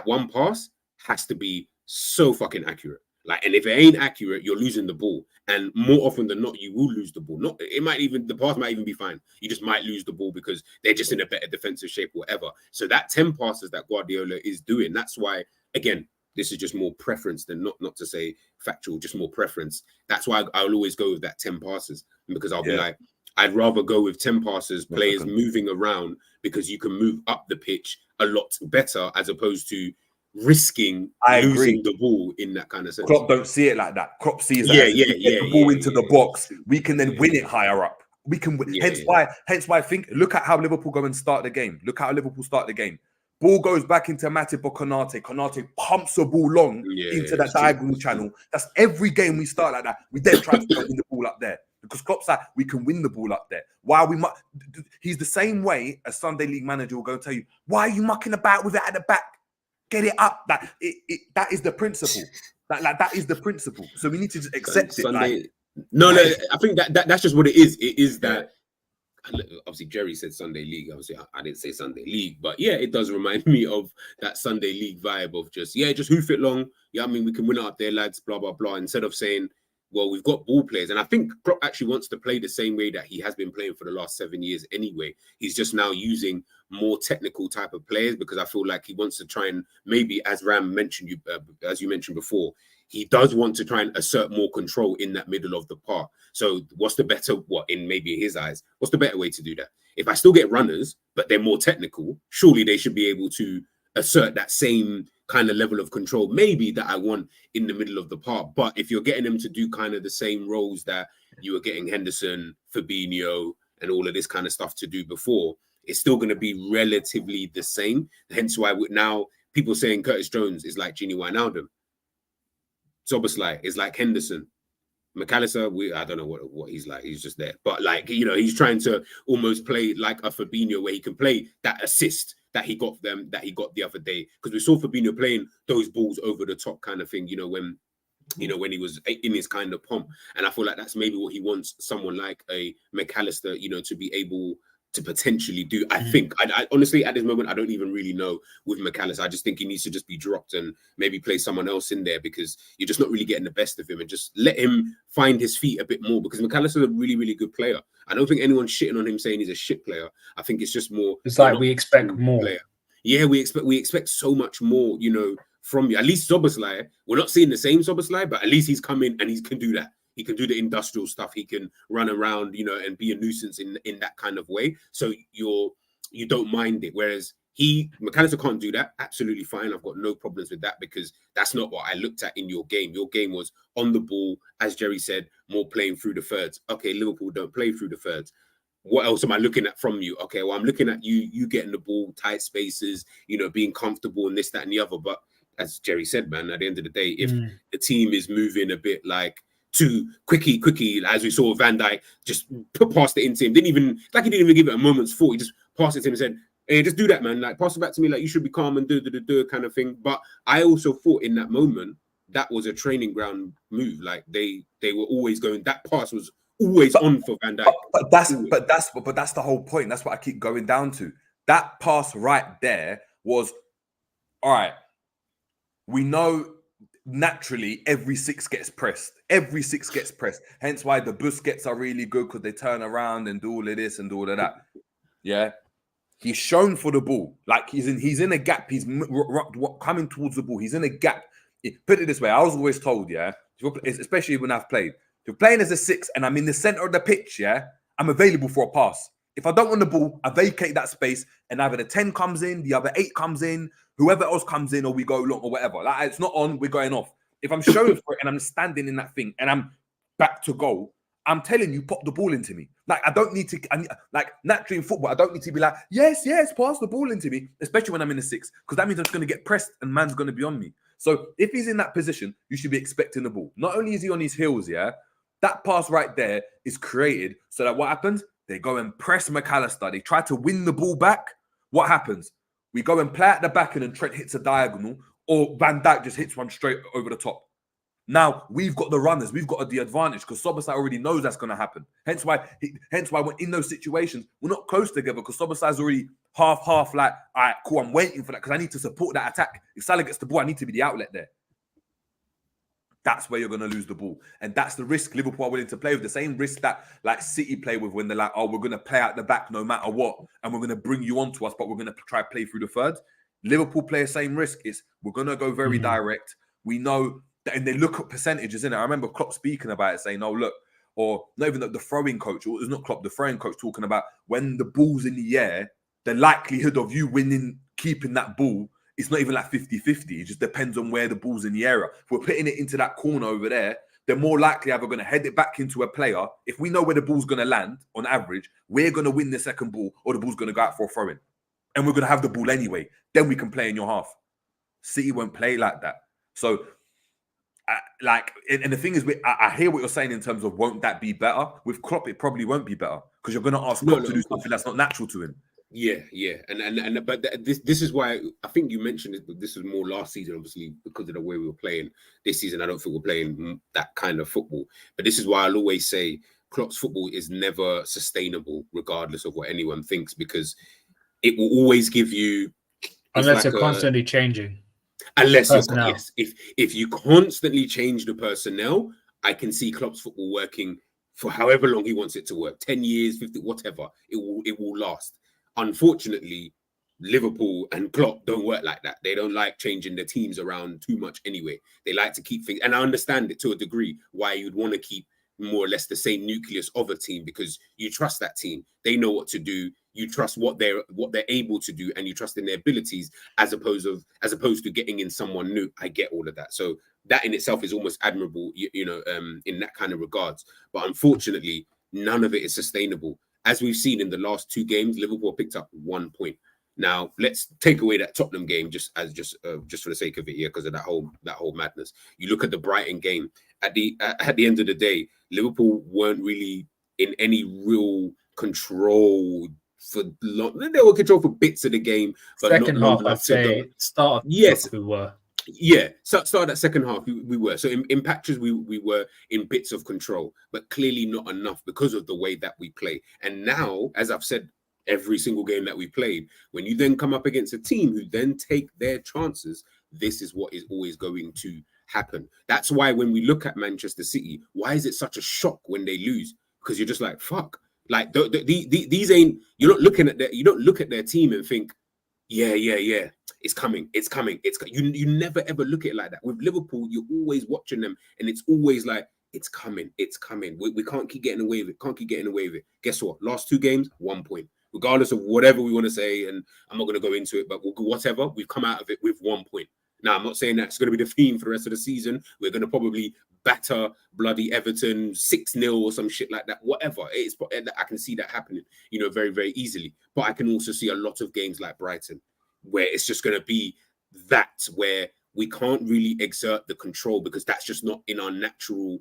Speaker 4: one pass has to be so fucking accurate. Like, and if it ain't accurate, you're losing the ball. And more often than not, you will lose the ball. The pass might even be fine. You just might lose the ball because they're just in a better defensive shape or whatever. So that 10 passes that Guardiola is doing, that's why, again, this is just more preference than not to say factual, just more preference. That's why I'll always go with that 10 passes because I'll be like, I'd rather go with 10 passes, players moving around because you can move up the pitch a lot better as opposed to risking losing the ball in that kind of sense.
Speaker 3: Klopp don't see it like that. Klopp sees that get the ball into the box, we can then win it higher up. We can win. Hence why I think, look at how Liverpool go and start the game. Look how Liverpool start the game. Ball goes back into Matip or Konate. Konate pumps the ball long into that diagonal channel. That's every game we start like that. We then try to win the ball up there. Because Klopp's like, we can win the ball up there. He's the same way a Sunday League manager will go and tell you, why are you mucking about with it at the back? Get it up. That is the principle. That is the principle. So we need to just accept it.
Speaker 4: No, I think that's just what it is. It is that. Obviously, Jerry said Sunday League. Obviously, I didn't say Sunday League, but yeah, it does remind me of that Sunday League vibe of just hoof it long. Yeah, I mean, we can win out there, lads. Blah blah blah. Instead of saying, well, we've got ball players. And I think Klopp actually wants to play the same way that he has been playing for the last 7 years anyway. He's just now using more technical type of players because I feel like he wants to try and maybe, as Ram mentioned, as you mentioned before, he does want to try and assert more control in that middle of the park. So what's the better, in maybe his eyes, what's the better way to do that? If I still get runners, but they're more technical, surely they should be able to assert that same kind of level of control, maybe that I want in the middle of the park. But if you're getting them to do kind of the same roles that you were getting Henderson, Fabinho, and all of this kind of stuff to do before, it's still going to be relatively the same. Hence why now people saying Curtis Jones is like Gini Wijnaldum. Szoboszlai is like Henderson. McAllister, I don't know what he's like. He's just there. But he's trying to almost play like a Fabinho where he can play that assist that he got the other day. Because we saw Fabinho playing those balls over the top kind of thing, when he was in his kind of pomp. And I feel like that's maybe what he wants someone like a McAllister, to be able to potentially do. I think, I honestly, at this moment, I don't even really know with McAllister. I just think he needs to just be dropped and maybe play someone else in there because you're just not really getting the best of him, and just let him find his feet a bit more because McAllister's a really, really good player. I don't think anyone's shitting on him saying he's a shit player. I think it's just more.
Speaker 2: It's like we expect more.
Speaker 4: Player. Yeah, we expect so much more, from you. At least Szoboszlai, we're not seeing the same Szoboszlai, but at least he's come in and he can do that. He can do the industrial stuff. He can run around, and be a nuisance in that kind of way. So you don't mind it. Whereas McAllister can't do that. Absolutely fine. I've got no problems with that because that's not what I looked at in your game. Your game was on the ball, as Jerry said, more playing through the thirds. Okay, Liverpool don't play through the thirds. What else am I looking at from you? Okay, well, I'm looking at you getting the ball, tight spaces, being comfortable and this, that, and the other. But as Jerry said, man, at the end of the day, if the team is moving a bit like too quicky, as we saw Van Dijk just passed it into him. He didn't even give it a moment's thought. He just passed it to him and said, hey, just do that, man. Like, pass it back to me. Like, you should be calm and do kind of thing. But I also thought in that moment, that was a training ground move. Like, they were always going, that pass was always on for Van Dijk.
Speaker 3: But that's the whole point. That's what I keep going down to. That pass right there was, all right, we know naturally every six gets pressed. Every six gets pressed. Hence why the Busquets are really good because they turn around and do all of this and do all of that. Yeah. He's shown for the ball. Like he's in a gap. He's coming towards the ball. He's in a gap. Put it this way. I was always told, yeah, especially when I've played. If you're playing as a six and I'm in the center of the pitch, yeah, I'm available for a pass. If I don't want the ball, I vacate that space and either the 10 comes in, the other 8 comes in, whoever else comes in, or we go long or whatever. Like it's not on, we're going off. If I'm showing for it and I'm standing in that thing and I'm back to goal, I'm telling you, pop the ball into me. Like I don't need to, like naturally in football, I don't need to be like, yes, pass the ball into me, especially when I'm in a six, because that means I'm just going to get pressed and man's going to be on me. So if he's in that position, you should be expecting the ball. Not only is he on his heels, yeah, that pass right there is created so that what happens? They go and press McAllister. They try to win the ball back. What happens? We go and play at the back and then Trent hits a diagonal or Van Dijk just hits one straight over the top. Now, we've got the runners. We've got the advantage because Szoboszlai already knows that's going to happen. Hence why when in those situations, we're not close together because Szoboszlai's already half, like, all right, cool, I'm waiting for that because I need to support that attack. If Salah gets the ball, I need to be the outlet there. That's where you're going to lose the ball. And that's the risk Liverpool are willing to play with. The same risk that like City play with when they're like, oh, we're going to play out the back no matter what. And we're going to bring you onto us, but we're going to try to play through the third. Liverpool play the same risk. We're going to go very direct. We know that, and they look at percentages, innit? I remember Klopp speaking about it, saying, oh, look, or not even the throwing coach, or it's not Klopp, the throwing coach talking about when the ball's in the air, the likelihood of you winning, keeping that ball, it's not even like 50-50. It just depends on where the ball's in the area. If we're putting it into that corner over there, they're more likely either going to head it back into a player. If we know where the ball's going to land, on average, we're going to win the second ball or the ball's going to go out for a throw-in. And we're going to have the ball anyway. Then we can play in your half. City won't play like that. So, and the thing is, I hear what you're saying in terms of won't that be better? With Klopp, it probably won't be better because you're going to ask Klopp to do something that's not natural to him.
Speaker 4: Yeah, and but this is why I think you mentioned it. This was more last season, obviously, because of the way we were playing. This season, I don't think we're playing that kind of football. But this is why I'll always say Klopp's football is never sustainable, regardless of what anyone thinks, because it will always give you,
Speaker 2: unless you're constantly changing.
Speaker 4: Unless you're, yes, if you constantly change the personnel, I can see Klopp's football working for however long he wants it to work, 10 years, 50, whatever. It will last. Unfortunately, Liverpool and Klopp don't work like that. They don't like changing their teams around too much anyway. They like to keep things, and I understand it to a degree why you'd want to keep more or less the same nucleus of a team, because you trust that team. They know what to do. You trust what they're able to do, and you trust in their abilities as opposed to getting in someone new. I get all of that. So that in itself is almost admirable, in that kind of regards. But unfortunately, none of it is sustainable. As we've seen in the last 2 games, Liverpool picked up 1 point. Now let's take away that Tottenham game just for the sake of it here, because of that whole madness. You look at the Brighton game. At the end of the day, Liverpool weren't really in any real control for long. They were control for bits of the game, but
Speaker 2: second half, I'd say start.
Speaker 4: Yes,
Speaker 2: we were.
Speaker 4: Yeah, start that second half, we were. So in patches, we were in bits of control, but clearly not enough because of the way that we play. And now, as I've said, every single game that we played, when you then come up against a team who then take their chances, this is what is always going to happen. That's why when we look at Manchester City, why is it such a shock when they lose? Because you're just like, fuck. Like these ain't. You don't look at their team and think, yeah, it's coming. You never ever look at it like that. With Liverpool, you're always watching them, and it's always like, it's coming. We can't keep getting away with it. Guess what? Last 2 games, 1 point. Regardless of whatever we want to say, and I'm not going to go into it, but whatever, we've come out of it with 1 point. Now, I'm not saying that's going to be the theme for the rest of the season. We're going to probably batter bloody Everton 6-0 or some shit like that. Whatever. I can see that happening, very, very easily. But I can also see a lot of games like Brighton, where it's just going to be that, where we can't really exert the control because that's just not in our natural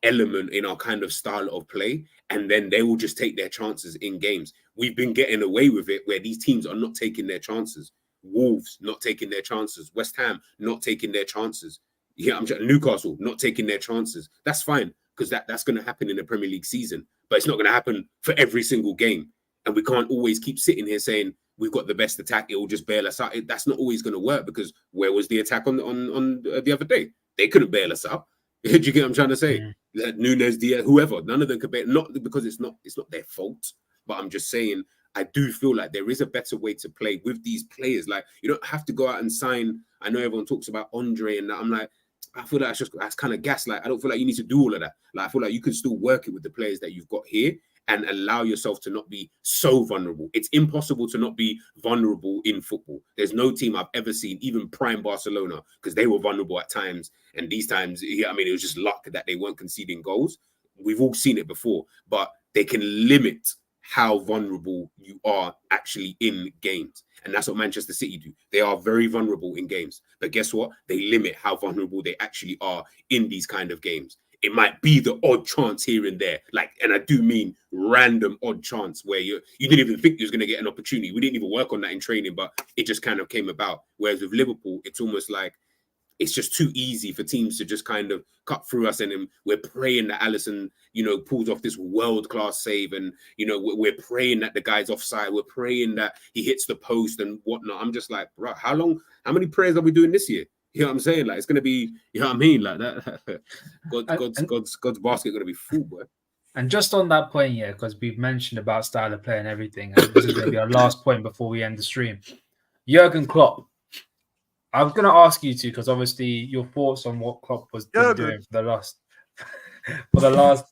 Speaker 4: element, in our kind of style of play. And then they will just take their chances in games. We've been getting away with it where these teams are not taking their chances. Wolves not taking their chances. West Ham not taking their chances. Yeah, Newcastle not taking their chances. That's fine, because that's going to happen in the Premier League season. But it's not going to happen for every single game. And we can't always keep sitting here saying we've got the best attack, it will just bail us out. That's not always going to work, because where was the attack on the other day? They couldn't bail us out. Do you get what I'm trying to say?
Speaker 2: Yeah.
Speaker 4: Nunes, Diaz, whoever, none of them could bail. Not because it's not their fault, but I'm just saying I do feel like there is a better way to play with these players. Like, you don't have to go out and sign. I know everyone talks about Andre and that. I'm like, I feel like that's kind of gas. Like, I don't feel like you need to do all of that. Like, I feel like you can still work it with the players that you've got here and allow yourself to not be so vulnerable. It's impossible to not be vulnerable in football. There's no team I've ever seen, even prime Barcelona, because they were vulnerable at times. And these times, I mean, it was just luck that they weren't conceding goals. We've all seen it before, but they can limit how vulnerable you are actually in games. And that's what Manchester City do. They are very vulnerable in games. But guess what? They limit how vulnerable they actually are in these kind of games. It might be the odd chance here and there. Like, and I do mean random odd chance where you didn't even think you was going to get an opportunity. We didn't even work on that in training, but it just kind of came about. Whereas with Liverpool, it's almost like it's just too easy for teams to just kind of cut through us. And then we're praying that Alisson, pulls off this world-class save. And, we're praying that the guy's offside. We're praying that he hits the post and whatnot. I'm just like, bro, how many prayers are we doing this year? You know what I'm saying? Like, it's going to be, you know what I mean? Like that. God's basket going to be full, boy.
Speaker 2: And just on that point, yeah, because we've mentioned about style of play and everything, and this is going to be our last point before we end the stream. Jurgen Klopp. I was going to ask you to, because obviously your thoughts on what Klopp was doing for the last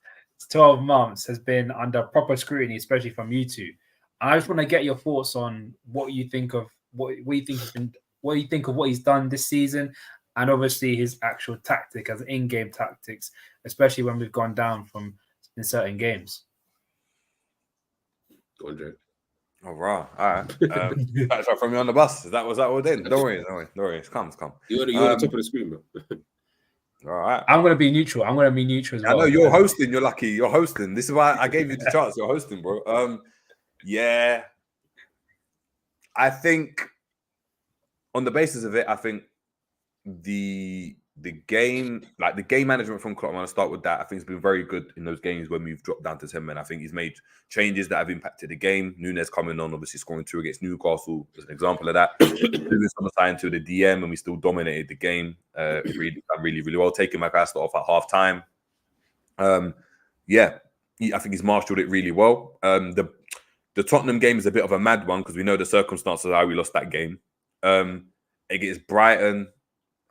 Speaker 2: 12 months has been under proper scrutiny, especially from you two. I just want to get your thoughts on what you think of what you think of what he's done this season, and obviously his actual tactic as in-game tactics, especially when we've gone down in certain games.
Speaker 4: Go on, Jay.
Speaker 3: Oh, right. All right. Try to throw me on the bus. Was that what we're doing? Don't worry. Come.
Speaker 4: You're the top of the screen, bro.
Speaker 3: All right.
Speaker 2: I'm going to be neutral. As well.
Speaker 3: I know you're hosting. You're lucky. You're hosting. This is why I gave you the chance. You're hosting, bro. Yeah. I think on the basis of it, I think the game management from Klopp, I'm going to start with that. I think it's been very good in those games when we've dropped down to 10 men. I think he's made changes that have impacted the game. Nunes coming on, obviously scoring 2 against Newcastle is an example of that. Lewis on the side to the DM, and we still dominated the game really well. Taking McAllister off at half time. I think he's marshaled it really well. The Tottenham game is a bit of a mad one because we know the circumstances of how we lost that game. Against Brighton,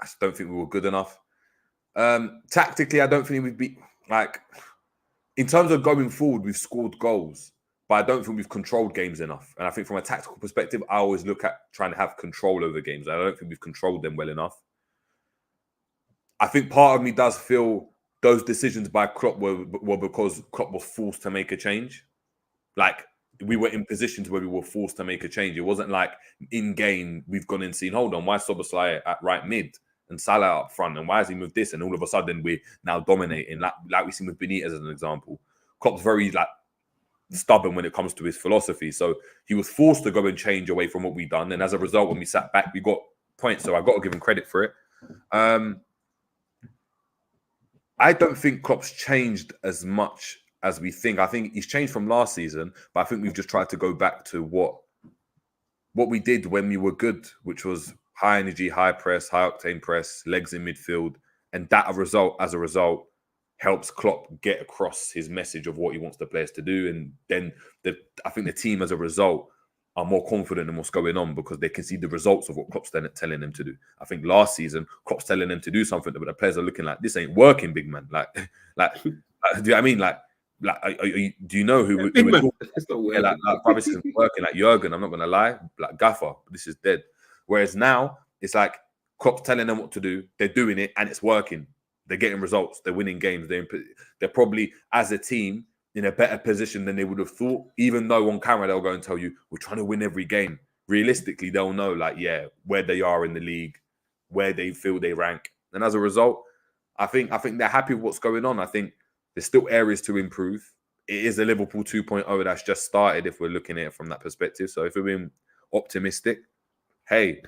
Speaker 3: I just don't think we were good enough. Tactically, I don't think we'd be in terms of going forward, we've scored goals, but I don't think we've controlled games enough. And I think from a tactical perspective, I always look at trying to have control over games. I don't think we've controlled them well enough. I think part of me does feel those decisions by Klopp were because Klopp was forced to make a change. Like, we were in positions where we were forced to make a change. It wasn't like in game we've gone and seen, hold on, why is Szoboszlai at right mid and Salah up front, and why has he moved this? And all of a sudden we're now dominating, like we see with Benitez as an example. Klopp's very stubborn when it comes to his philosophy, so he was forced to go and change away from what we've done. And as a result, when we sat back, we got points. So I got to give him credit for it. I don't think Klopp's changed as much as we think. I think he's changed from last season, but I think we've just tried to go back to what we did when we were good, which was high energy, high press, high octane press, legs in midfield, and that as a result helps Klopp get across his message of what he wants the players to do. And then I think the team as a result are more confident in what's going on because they can see the results of what Klopp's telling them to do. I think last season Klopp's telling them to do something, but the players are looking like, this ain't working, big man. Do you know what I mean? Do you know who we're talking? This isn't working. Like Jurgen, I'm not gonna lie, like Gaffer, this is dead. Whereas now it's like Klopp's telling them what to do, they're doing it, and it's working. They're getting results, they're winning games. They're probably as a team in a better position than they would have thought. Even though on camera they'll go and tell you we're trying to win every game. Realistically, they'll know where they are in the league, where they feel they rank, and as a result, I think they're happy with what's going on. I think there's still areas to improve. It is a Liverpool 2.0 that's just started if we're looking at it from that perspective. So if we're being optimistic, hey,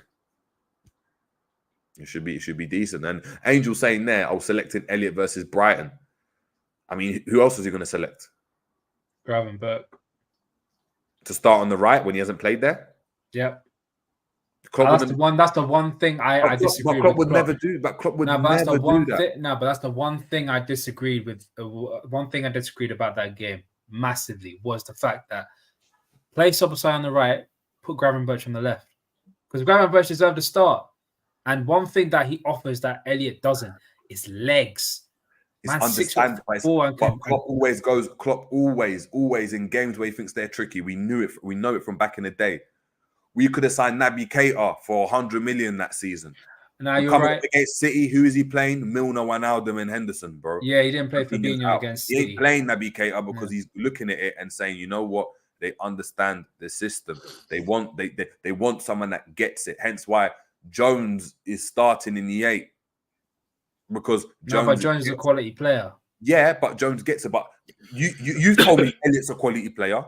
Speaker 3: it should be decent. And Angel saying there, I was selecting Elliott versus Brighton. I mean, who else was he going to select?
Speaker 2: Gravenberch.
Speaker 3: To start on the right when he hasn't played there?
Speaker 2: Yep. That's the one thing I disagree with.
Speaker 3: Klopp would never do. But Klopp would never do that.
Speaker 2: No, but that's the one thing I disagreed with. One thing I disagreed about that game massively was the fact that play Szoboszlai on the right, put Gravenberch on the left, because Gravenberch deserved to start. And one thing that he offers that Elliott doesn't is legs.
Speaker 3: It's understandable. But Klopp always in games where he thinks they're tricky. We know it from back in the day. We could have signed Naby Keita for 100 million that season.
Speaker 2: Now you're right.
Speaker 3: Against City, who is he playing? Milner, Wijnaldum, and Henderson, bro.
Speaker 2: Yeah, he didn't play Fabinho against City.
Speaker 3: He ain't playing Naby Keita because he's looking at it and saying, you know what? They understand the system. They want someone that gets it. Hence why Jones is starting in the 8. Because Jones
Speaker 2: is a quality player.
Speaker 3: Yeah, but Jones gets it. But you told me Elliott's a quality player.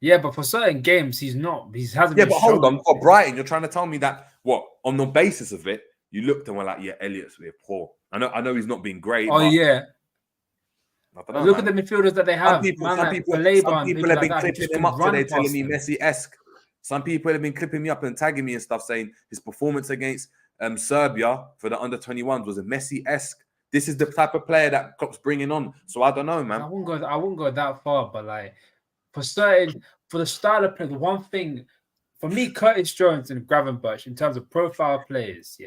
Speaker 2: Yeah, but for certain games, he's not. He hasn't.
Speaker 3: Yeah, but hold on. For Brighton, you're trying to tell me that on the basis of it, you looked and were like, yeah, Elliott's really poor. I know he's not been great.
Speaker 2: Oh yeah. Look at the midfielders that they have.
Speaker 3: Some people have been clipping him up today, telling me Messi-esque. Some people have been clipping me up and tagging me and stuff, saying his performance against Serbia for the under-21s was a Messi-esque. This is the type of player that Klopp's bringing on. So I don't know, man.
Speaker 2: I wouldn't go that far, but like for the style of play, the one thing for me, Curtis Jones and Gravenberch in terms of profile players,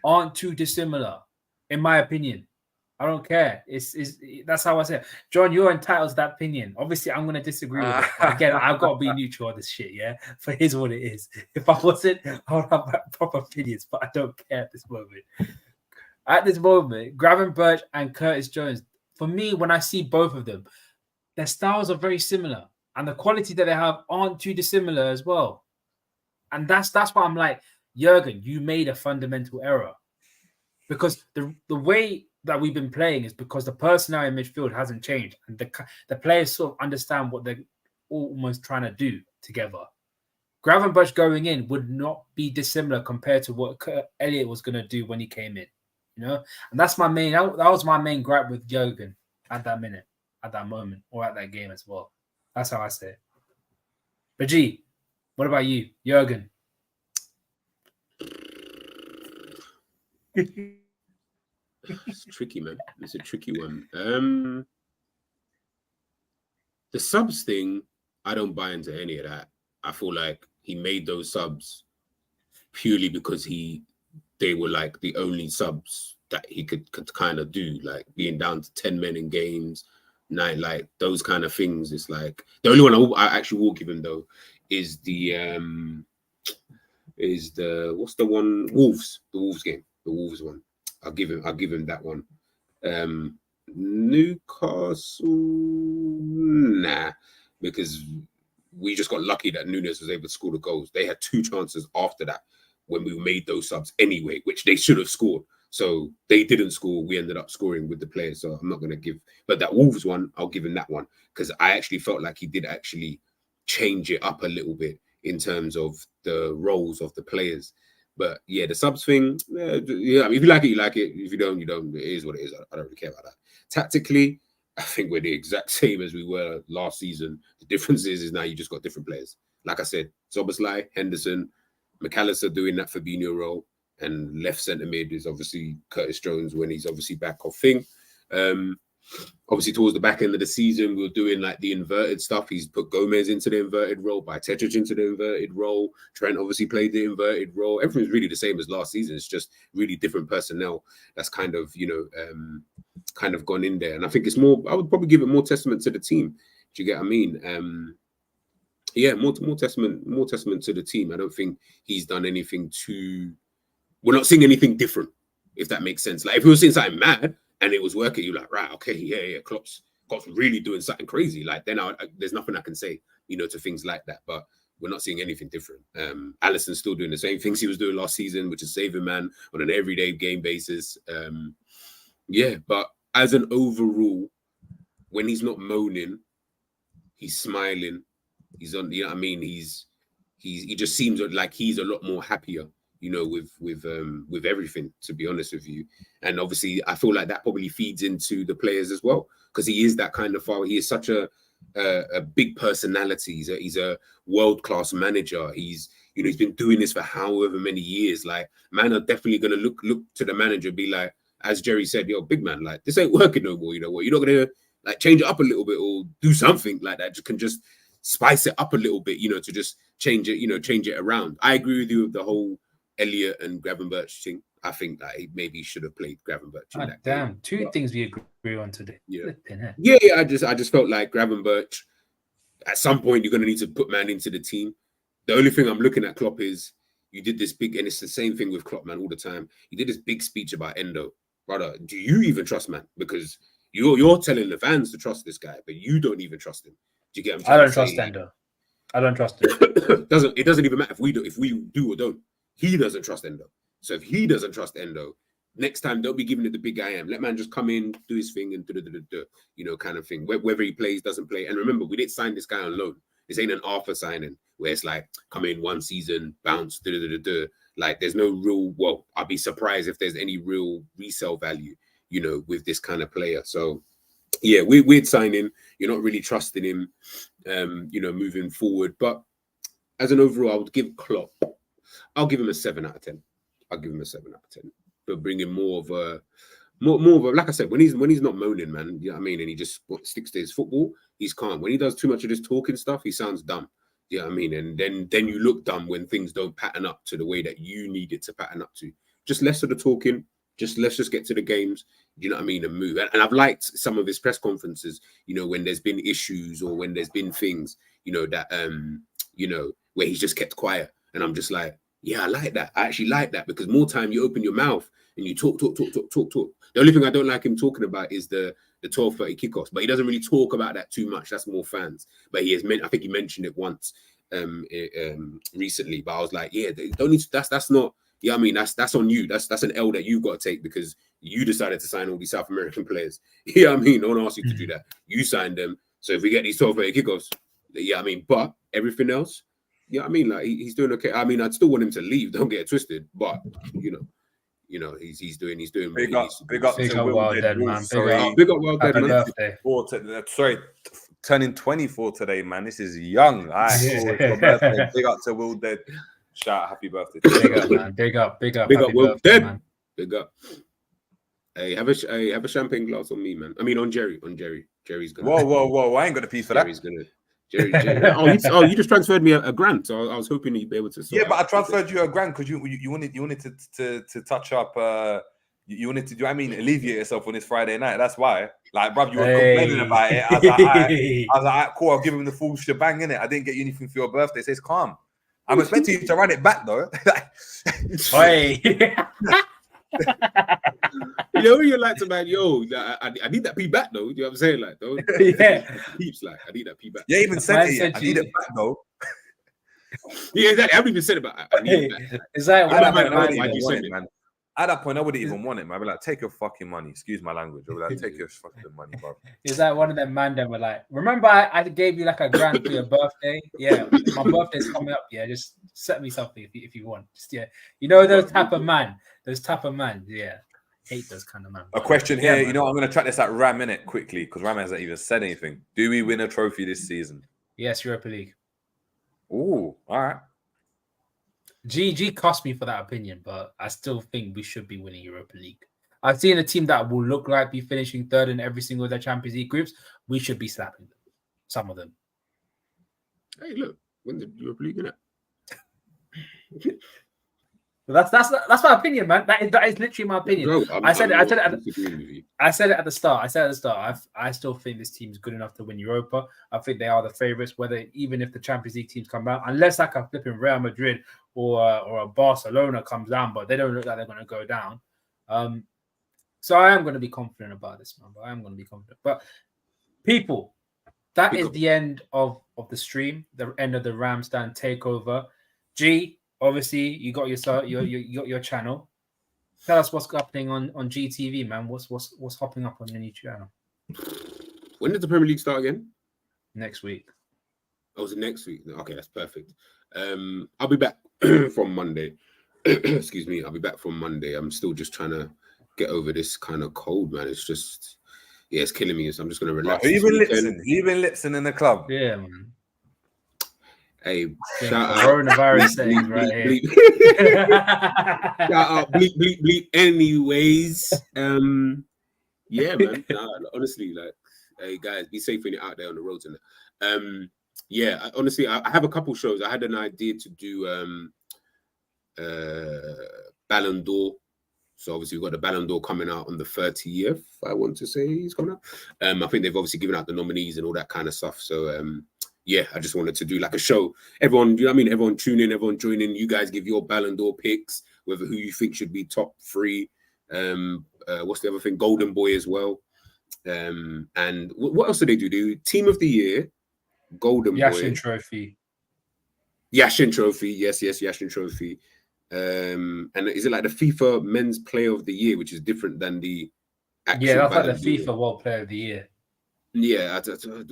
Speaker 2: aren't too dissimilar, in my opinion. I don't care. That's how I say it. John, you're entitled to that opinion. Obviously, I'm going to disagree with it. Again, I've got to be neutral on this shit, For here's what it is. If I wasn't, I would have proper opinions, but I don't care at this moment. At this moment, Gravenberch and Curtis Jones, for me, when I see both of them, their styles are very similar. And the quality that they have aren't too dissimilar as well. And that's why I'm like, Jurgen, you made a fundamental error. Because the way that we've been playing is because the personnel in midfield hasn't changed, and the players sort of understand what they're almost trying to do together. Gravenberch going in would not be dissimilar compared to what Elliott was going to do when he came in, and that's my main. That was my main gripe with Jurgen at that minute, at that moment, or at that game as well. That's how I say it. But G, what about you, Jurgen?
Speaker 4: It's tricky, man. It's a tricky one. The subs thing, I don't buy into any of that. I feel like he made those subs purely because they were like the only subs that he could kind of do, like being down to 10 men in games, like those kind of things. It's like the only one I actually will give him though is the what's the one? Wolves, the Wolves game, the Wolves one. I'll give him that one. Newcastle, nah, because we just got lucky that Nunes was able to score the goals. They had 2 chances after that when we made those subs anyway, which they should have scored. So they didn't score. We ended up scoring with the players. So I'm not going to give, but that Wolves one, I'll give him that one because I actually felt like he did actually change it up a little bit in terms of the roles of the players. But yeah, the subs thing, I mean, if you like it, you like it. If you don't, you don't. It is what it is. I don't really care about that. Tactically, I think we're the exact same as we were last season. The difference is now you just got different players. Like I said, Szoboszlai, Henderson, McAllister doing that Fabinho role, and left centre mid is obviously Curtis Jones when he's obviously back off thing. Obviously, towards the back end of the season, we were doing like the inverted stuff. He's put Gomez into the inverted role, Bajcetic into the inverted role. Trent obviously played the inverted role. Everything's really the same as last season. It's just really different personnel that's kind of, kind of gone in there. And I think it's more, I would probably give it more testament to the team. Do you get what I mean? Yeah, more testament to the team. I don't think he's done anything we're not seeing anything different, if that makes sense. Like if we were seeing something mad, and it was working, you're like, right, okay, yeah, Klopp's really doing something crazy. Like then there's nothing I can say, to things like that. But we're not seeing anything different. Alisson's still doing the same things he was doing last season, which is saving man on an everyday game basis. Yeah, but as an overall, when he's not moaning, he's smiling. He's on, you know what I mean? He just seems like he's a lot more happier. With everything, to be honest with you. And obviously, I feel like that probably feeds into the players as well, because he is that kind of father. He is such a big personality. He's a world-class manager. He's You know, he's been doing this for however many years. Like, man are definitely going to look to the manager and be like, as Jerry said, yo, big man, like, this ain't working no more. You know what? You're not going to like change it up a little bit or do something like that. You can just spice it up a little bit, you know, to just change it around. I agree with you with the whole Elliott and Gravenberch thing. I think that he maybe should have played Gravenberch in that game.
Speaker 2: Two things we agree on today.
Speaker 4: Yeah. I just felt like Gravenberch, at some point, you're going to need to put man into the team. The only thing I'm looking at Klopp is you did this big, and it's the same thing with Klopp, man, all the time. You did this big speech about Endo. Brother, do you even trust man? Because you're telling the fans to trust this guy, but you don't even trust him. Do you get what I'm
Speaker 2: I don't trust Endo. I don't trust him.
Speaker 4: It doesn't even matter if we do or don't. He doesn't trust Endo. So if he doesn't trust Endo, next time don't be giving it the big I am. Let man just come in, do his thing, and you know, kind of thing. Whether he plays, doesn't play. And remember, we didn't sign this guy on loan. This ain't an Arthur signing where it's like come in one season, bounce, Like there's no real. Well, I'd be surprised if there's any real resale value, you know, with this kind of player. So yeah, weird signing. You're not really trusting him, you know, moving forward. But as an overall, I would give Klopp. I'll give him a 7 out of 10. I'll give him a 7 out of 10. But bring him more of a, like I said, when he's not moaning, man, you know what I mean, and he just sticks to his football, he's calm. When he does too much of this talking stuff, he sounds dumb. You know what I mean? And then you look dumb when things don't pattern up to the way that you need it to pattern up to. Just less of the talking. Let's just get to the games. You know what I mean? And move. And I've liked some of his press conferences. You know, when there's been issues or when there's been things, you know, that you know, where he's just kept quiet. And I'm just like, yeah, I like that. I actually like that because more time you open your mouth and you talk. The only thing I don't like him talking about is the 12:30 kickoffs, but he doesn't really talk about that too much. That's more fans. But he has I think he mentioned it once recently. But I was like, yeah, they don't need to, that's not. Yeah, I mean that's on you. That's an L that you've got to take because you decided to sign all these South American players. Yeah, I mean, no one asked you to do that. You signed them. So if we get these 12:30 kickoffs, yeah, I mean, but everything else. Yeah, I mean, like he's doing okay. I mean, I'd still want him to leave. Don't get it twisted. But you know, he's doing.
Speaker 3: Big up to
Speaker 2: Wild Dead, man.
Speaker 4: Big up Wild Dead, man.
Speaker 2: Birthday.
Speaker 3: Sorry, turning 24 today, man. This is young. Your birthday. Big up to Will Dead. Shout out, happy birthday.
Speaker 2: Big up, man. Big up.
Speaker 4: Big up, Will Dead, man. Big up. Hey, have a champagne glass on me, man. I mean, on Jerry. Jerry's gonna.
Speaker 3: Whoa! I ain't got a piece for that.
Speaker 4: Jerry's gonna. Jerry. You just transferred me a grant, so I was hoping you'd be able to.
Speaker 3: Yeah, but I transferred you a grant because you wanted to touch up. You wanted to do. I mean, alleviate yourself on this Friday night. That's why. Like, bruv, you were complaining about it. I was like, cool. I'll give him the full shebang, innit? I didn't get you anything for your birthday. It says calm. I'm expecting you to run it back though.
Speaker 4: You know, you're like to man, yo, I need that P back though. You know what I'm saying? Like, though, peeps, like, I need that P back.
Speaker 3: Yeah, even said it yet. I need it back though.
Speaker 4: Yeah, exactly. I haven't even said about it. I need it back.
Speaker 2: Is that
Speaker 3: man? At that point, I wouldn't even want it, man. I'd be like, take your fucking money. Excuse my language. I'd be like, take your fucking money, bro.
Speaker 2: Is that one of them man that were like, remember I gave you like a grand for your birthday? Yeah, my birthday's coming up. Yeah, just set me something if you want. Just, yeah, you know those type of man. Yeah, hate those kind of man.
Speaker 3: A question here. You know, I'm going to track this at Ram in it quickly because Ram hasn't even said anything. Do we win a trophy this season?
Speaker 2: Yes, Europa League.
Speaker 3: Ooh, all right.
Speaker 2: GG cost me for that opinion, but I still think we should be winning Europa League. I've seen a team that will look like be finishing third in every single of their Champions League groups. We should be slapping them. Some of them.
Speaker 4: Hey, look, win the Europa League, innit?
Speaker 2: That's my opinion, man. That is literally my opinion.
Speaker 4: Bro,
Speaker 2: I said it at the start. I still think this team is good enough to win Europa. I think they are the favourites. Whether even if the Champions League teams come out, unless like a flipping Real Madrid or a Barcelona comes down, but they don't look like they're going to go down. So I am going to be confident about this, man. I am going to be confident. But people, that is the end of the stream. The end of the Ramstan takeover. G. Obviously, you got your channel. Tell us what's happening on GTV, man. What's hopping up on the new channel?
Speaker 4: When does the Premier League start again?
Speaker 2: Next week.
Speaker 4: Oh, is it next week? Okay, that's perfect. I'll be back from Monday. Excuse me. I'll be back from Monday. I'm still just trying to get over this kind of cold, man. It's just, yeah, it's killing me. So I'm just going to relax.
Speaker 3: Who you been lipsing in the club?
Speaker 2: Yeah, man.
Speaker 4: Hey, shout out
Speaker 2: coronavirus sayings right here.
Speaker 4: Shout out bleep bleep bleep. Anyways, yeah, man. Nah, honestly, like, hey guys, be safe when you're out there on the roads and yeah. Honestly, I have a couple shows. I had an idea to do Ballon d'Or. So obviously we've got the Ballon d'Or coming out on the 30th. I want to say he's coming out. I think they've obviously given out the nominees and all that kind of stuff. So yeah, I just wanted to do like a show. Everyone, you know what I mean? Everyone tune in, everyone join in. You guys give your Ballon d'Or picks, whether who you think should be top 3. What's the other thing? Golden Boy as well. And what else do they do? Team of the Year, Golden
Speaker 2: Yashin
Speaker 4: Boy.
Speaker 2: Trophy.
Speaker 4: Yashin Trophy. Yes, Yashin Trophy. And is it like the FIFA Men's Player of the Year, which is different than the actual
Speaker 2: that's like the
Speaker 4: Ballon d'Or?
Speaker 2: FIFA World Player of the Year.
Speaker 4: Yeah,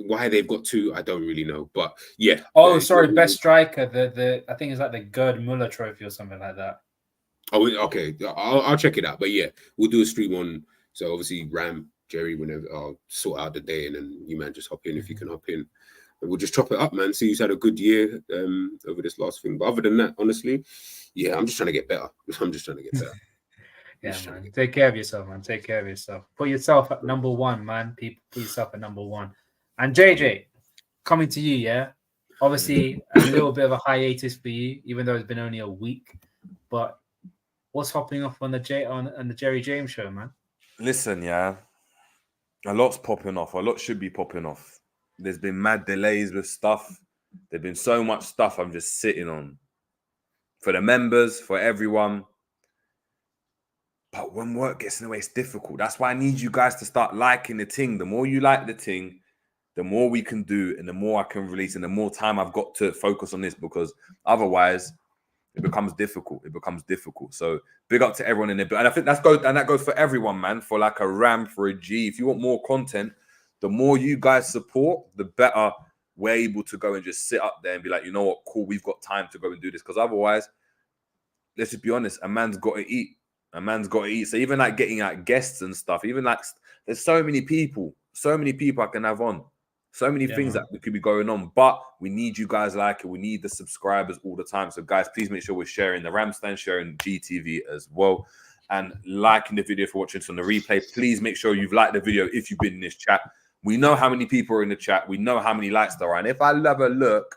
Speaker 4: why they've got 2, I don't really know, but yeah.
Speaker 2: Oh, sorry, best striker. The I think it's like the Gerd Muller Trophy or something like that.
Speaker 4: Oh, okay. I'll check it out. But yeah, we'll do a stream on. So obviously, Ram, Jerry, whenever I'll sort out the day, and then you man just hop in if you can hop in, and we'll just chop it up, man. See who's had a good year over this last thing. But other than that, honestly, yeah, I'm just trying to get better.
Speaker 2: Yeah, man. Take care of yourself, man. Take care of yourself. Put yourself at number 1, man. People, put yourself at number 1. And JJ, coming to you, yeah. Obviously, a little bit of a hiatus for you, even though it's been only a week. But what's hopping off on the Jerry James show, man?
Speaker 3: Listen, yeah, a lot's popping off. A lot should be popping off. There's been mad delays with stuff. There's been so much stuff I'm just sitting on for the members, for everyone. But when work gets in the way, it's difficult. That's why I need you guys to start liking the thing. The more you like the thing, the more we can do and the more I can release and the more time I've got to focus on this, because otherwise it becomes difficult. So big up to everyone in there. And I think that goes for everyone, man, for like a Ram, for a G. If you want more content, the more you guys support, the better we're able to go and just sit up there and be like, you know what, cool, we've got time to go and do this. Because otherwise, let's just be honest, a man's got to eat. So even like getting like guests and stuff, even like there's so many people I can have on, so many things that could be going on. But we need you guys like it. We need the subscribers all the time. So guys, please make sure we're sharing the Ramstand, sharing GTV as well, and liking the video for watching this on the replay. Please make sure you've liked the video if you've been in this chat. We know how many people are in the chat. We know how many likes there are. And if I have a look,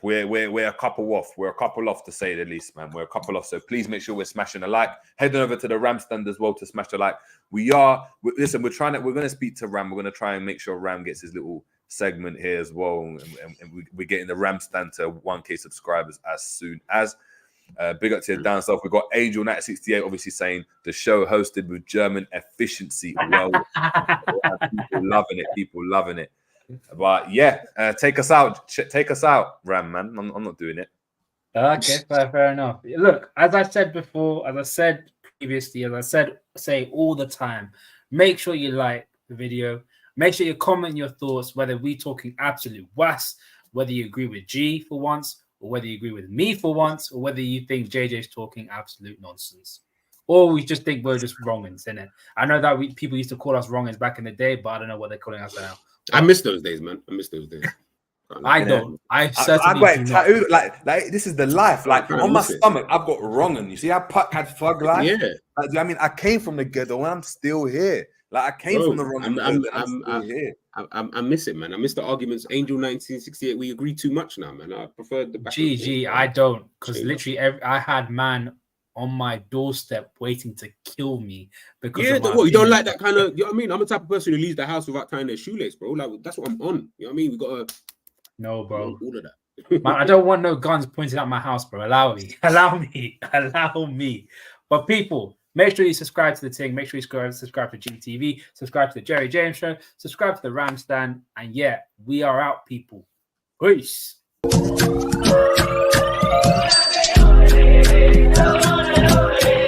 Speaker 3: we're a couple off. We're a couple off, to say the least, man. We're a couple off. So please make sure we're smashing a like. Heading over to the Ram stand as well to smash the like. Listen, we're going to speak to Ram. We're going to try and make sure Ram gets his little segment here as well. And we're getting the Ram stand to 1K subscribers as soon as. Big up to you down south. We've got Angel Nat 68 obviously saying the show hosted with German efficiency. Well, people loving it. But yeah, take us out, Ram, man. I'm not doing it.
Speaker 2: Okay, fair enough. Look, as I said before, as I said previously, as I say all the time, make sure you like the video. Make sure you comment your thoughts, whether we talking absolute was, whether you agree with G for once, or whether you agree with me for once, or whether you think JJ's talking absolute nonsense. Or we just think we're just wrongins, innit? I know that people used to call us wrongins back in the day, but I don't know what they're calling us now.
Speaker 4: I miss those days, man.
Speaker 2: I don't. I certainly
Speaker 3: got
Speaker 2: do
Speaker 3: tattooed, like this is the life. Like on my stomach, I've got wrongin. You see how Puck had thug life?
Speaker 4: Yeah.
Speaker 3: Like, I mean, I came from the ghetto and I'm still here. Like I came from the wrong. I'm still here.
Speaker 4: I miss it, man. I miss the arguments. Angel 1968. We agree too much now, man. I prefer the back.
Speaker 2: GG. I don't, because literally I had man on my doorstep waiting to kill me because
Speaker 4: you don't like that kind of, you know what I mean? I'm the type of person who leaves the house without tying their shoelace, bro. Like that's what I'm on. You know what I mean? We gotta
Speaker 2: bro.
Speaker 4: All of that.
Speaker 2: Man, I don't want no guns pointed at my house, bro. Allow me. But people, make sure you subscribe to the thing. Make sure you subscribe to GTV. Subscribe to the Jerry James Show. Subscribe to the Ram Stand. And yeah, we are out, people. Peace.
Speaker 5: Come on,